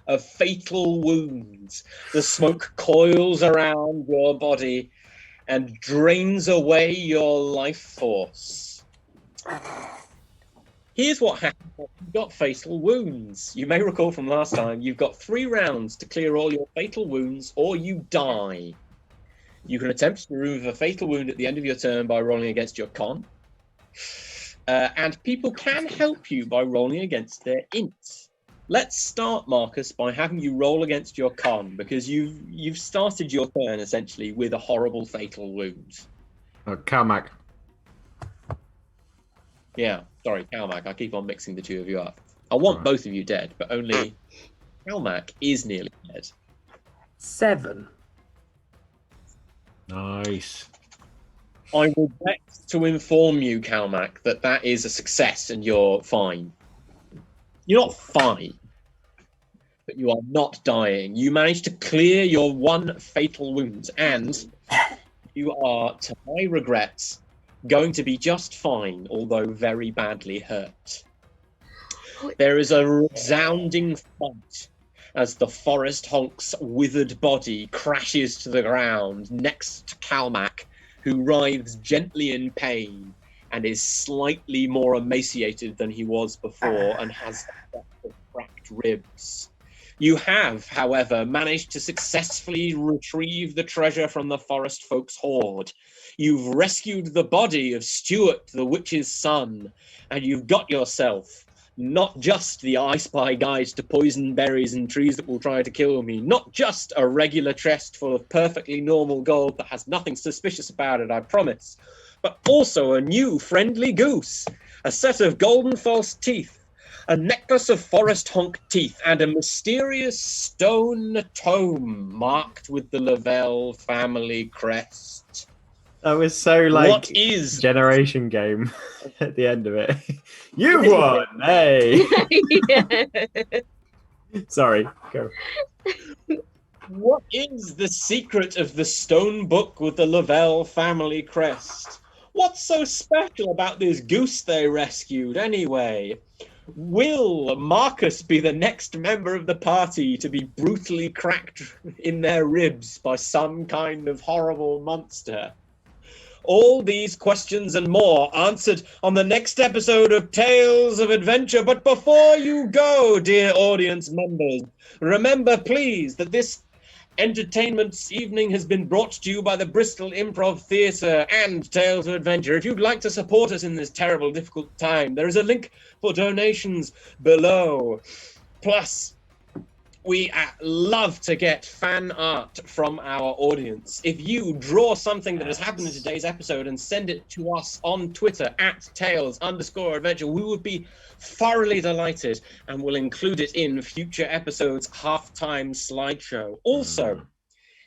B: a fatal wound. The smoke coils around your body and drains away your life force. Here's what happens when you've got fatal wounds. You may recall from last time, you've got 3 rounds to clear all your fatal wounds, or you die. You can attempt to remove a fatal wound at the end of your turn by rolling against your con. And people can help you by rolling against their int. Let's start, Marcus, by having you roll against your con, because you've started your turn essentially with a horrible fatal wound.
G: Calmac.
B: Yeah, sorry, Calmac. I keep on mixing the two of you up. I want
G: Right.
B: both of you dead, but only Calmac is nearly dead.
E: 7.
G: Nice.
B: I regret to inform you, Calmac, that is a success and you're fine. You're not fine, but you are not dying. You managed to clear your 1 fatal wound, and you are, to my regret, going to be just fine, although very badly hurt. There is a resounding thud as the forest honk's withered body crashes to the ground next to Calmac, who writhes gently in pain and is slightly more emaciated than he was before and has cracked ribs. You have, however, managed to successfully retrieve the treasure from the forest folk's hoard. You've rescued the body of Stuart, the witch's son, and you've got yourself Not just the I Spy guide to poison berries and trees that will try to kill me. Not just a regular chest full of perfectly normal gold that has nothing suspicious about it, I promise. But also a new friendly goose, a set of golden false teeth, a necklace of forest honk teeth, and a mysterious stone tome marked with the Lavelle family crest.
G: That was so like
B: What is
G: generation game at the end of it. You won! Hey!
D: Yeah.
G: Sorry, go.
B: What is the secret of the stone book with the Lavelle family crest? What's so special about this goose they rescued, anyway? Will Marcus be the next member of the party to be brutally cracked in their ribs by some kind of horrible monster? All these questions and more answered on the next episode of Tales of Adventure. But before you go, dear audience members, remember, please, that this entertainment evening has been brought to you by the Bristol Improv Theatre and Tales of Adventure. If you'd like to support us in this terrible, difficult time, there is a link for donations below. Plus, we love to get fan art from our audience. If you draw something that has happened in today's episode and send it to us on Twitter at Tales_Adventure, we would be thoroughly delighted and will include it in future episodes' halftime slideshow. Also,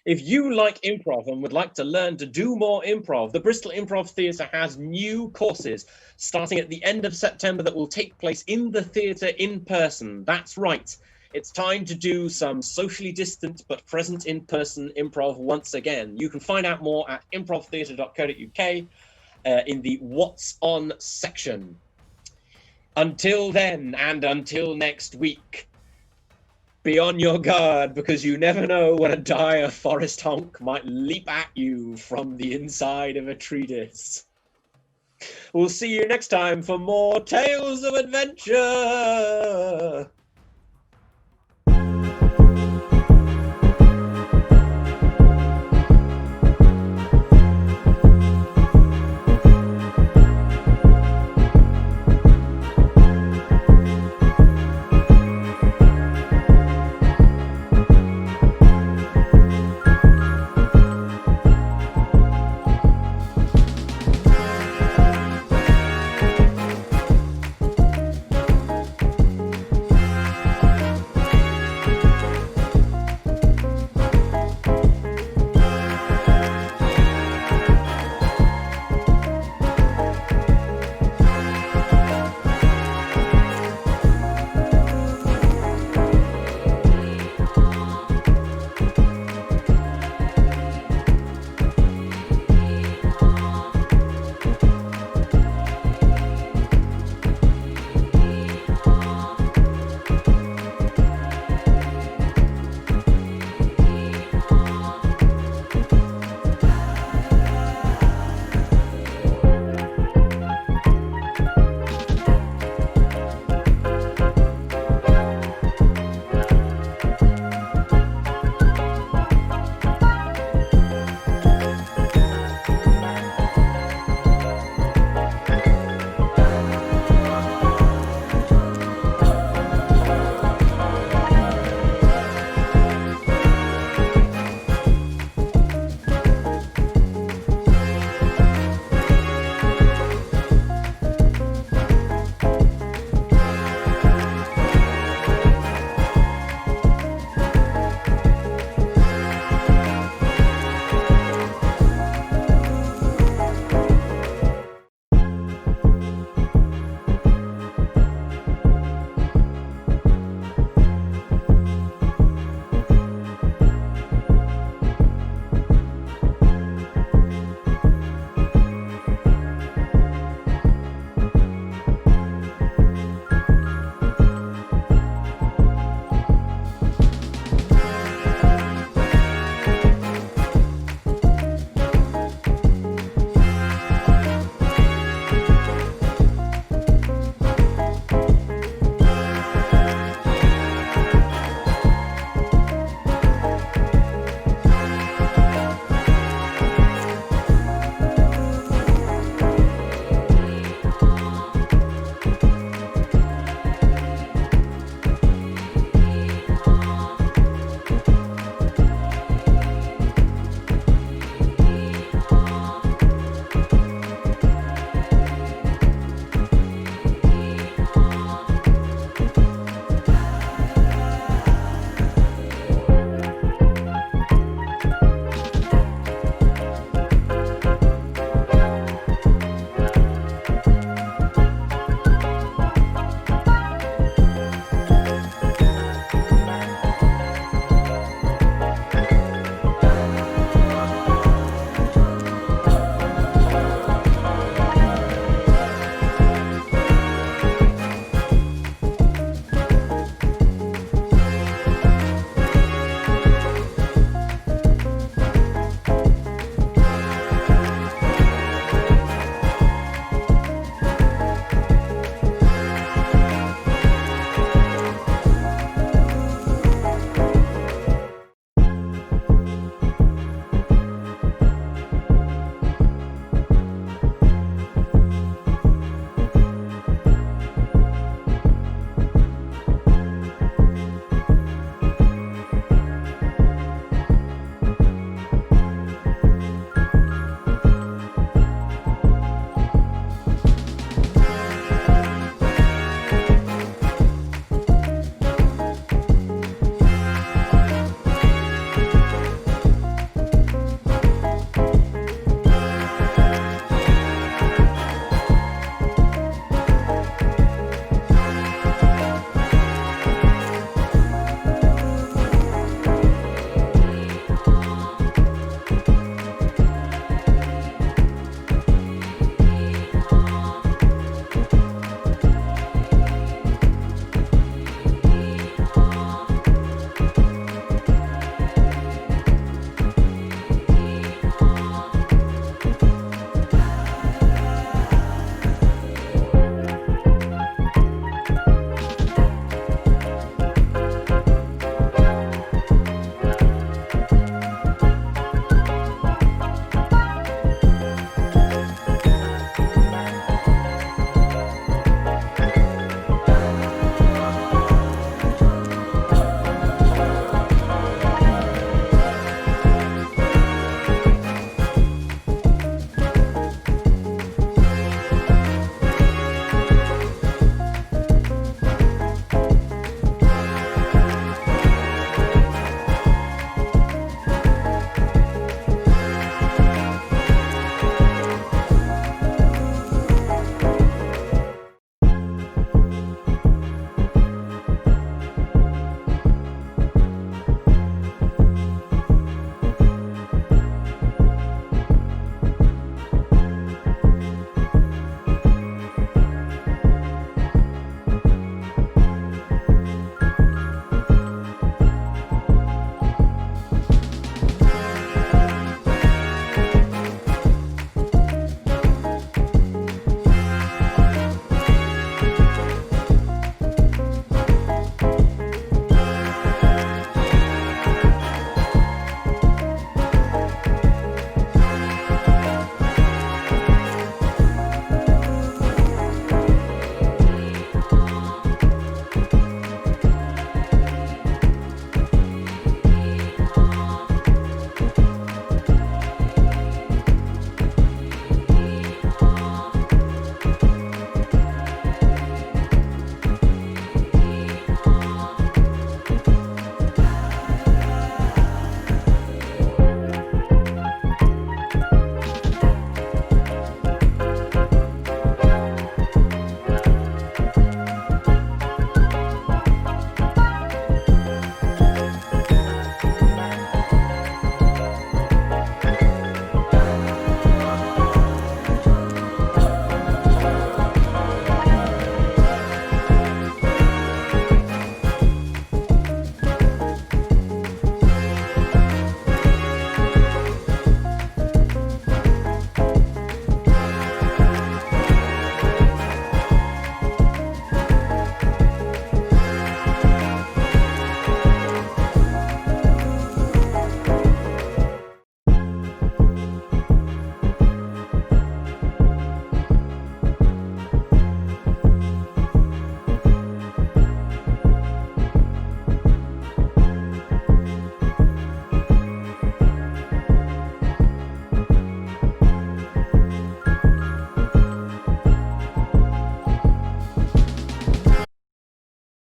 B: if you like improv and would like to learn to do more improv, the Bristol Improv Theatre has new courses starting at the end of September that will take place in the theatre in person. That's right. It's time to do some socially distant but present in-person improv once again. You can find out more at improvtheatre.co.uk in the What's On section. Until then, and until next week, be on your guard, because you never know when a dire forest honk might leap at you from the inside of a treatise. We'll see you next time for more Tales of Adventure!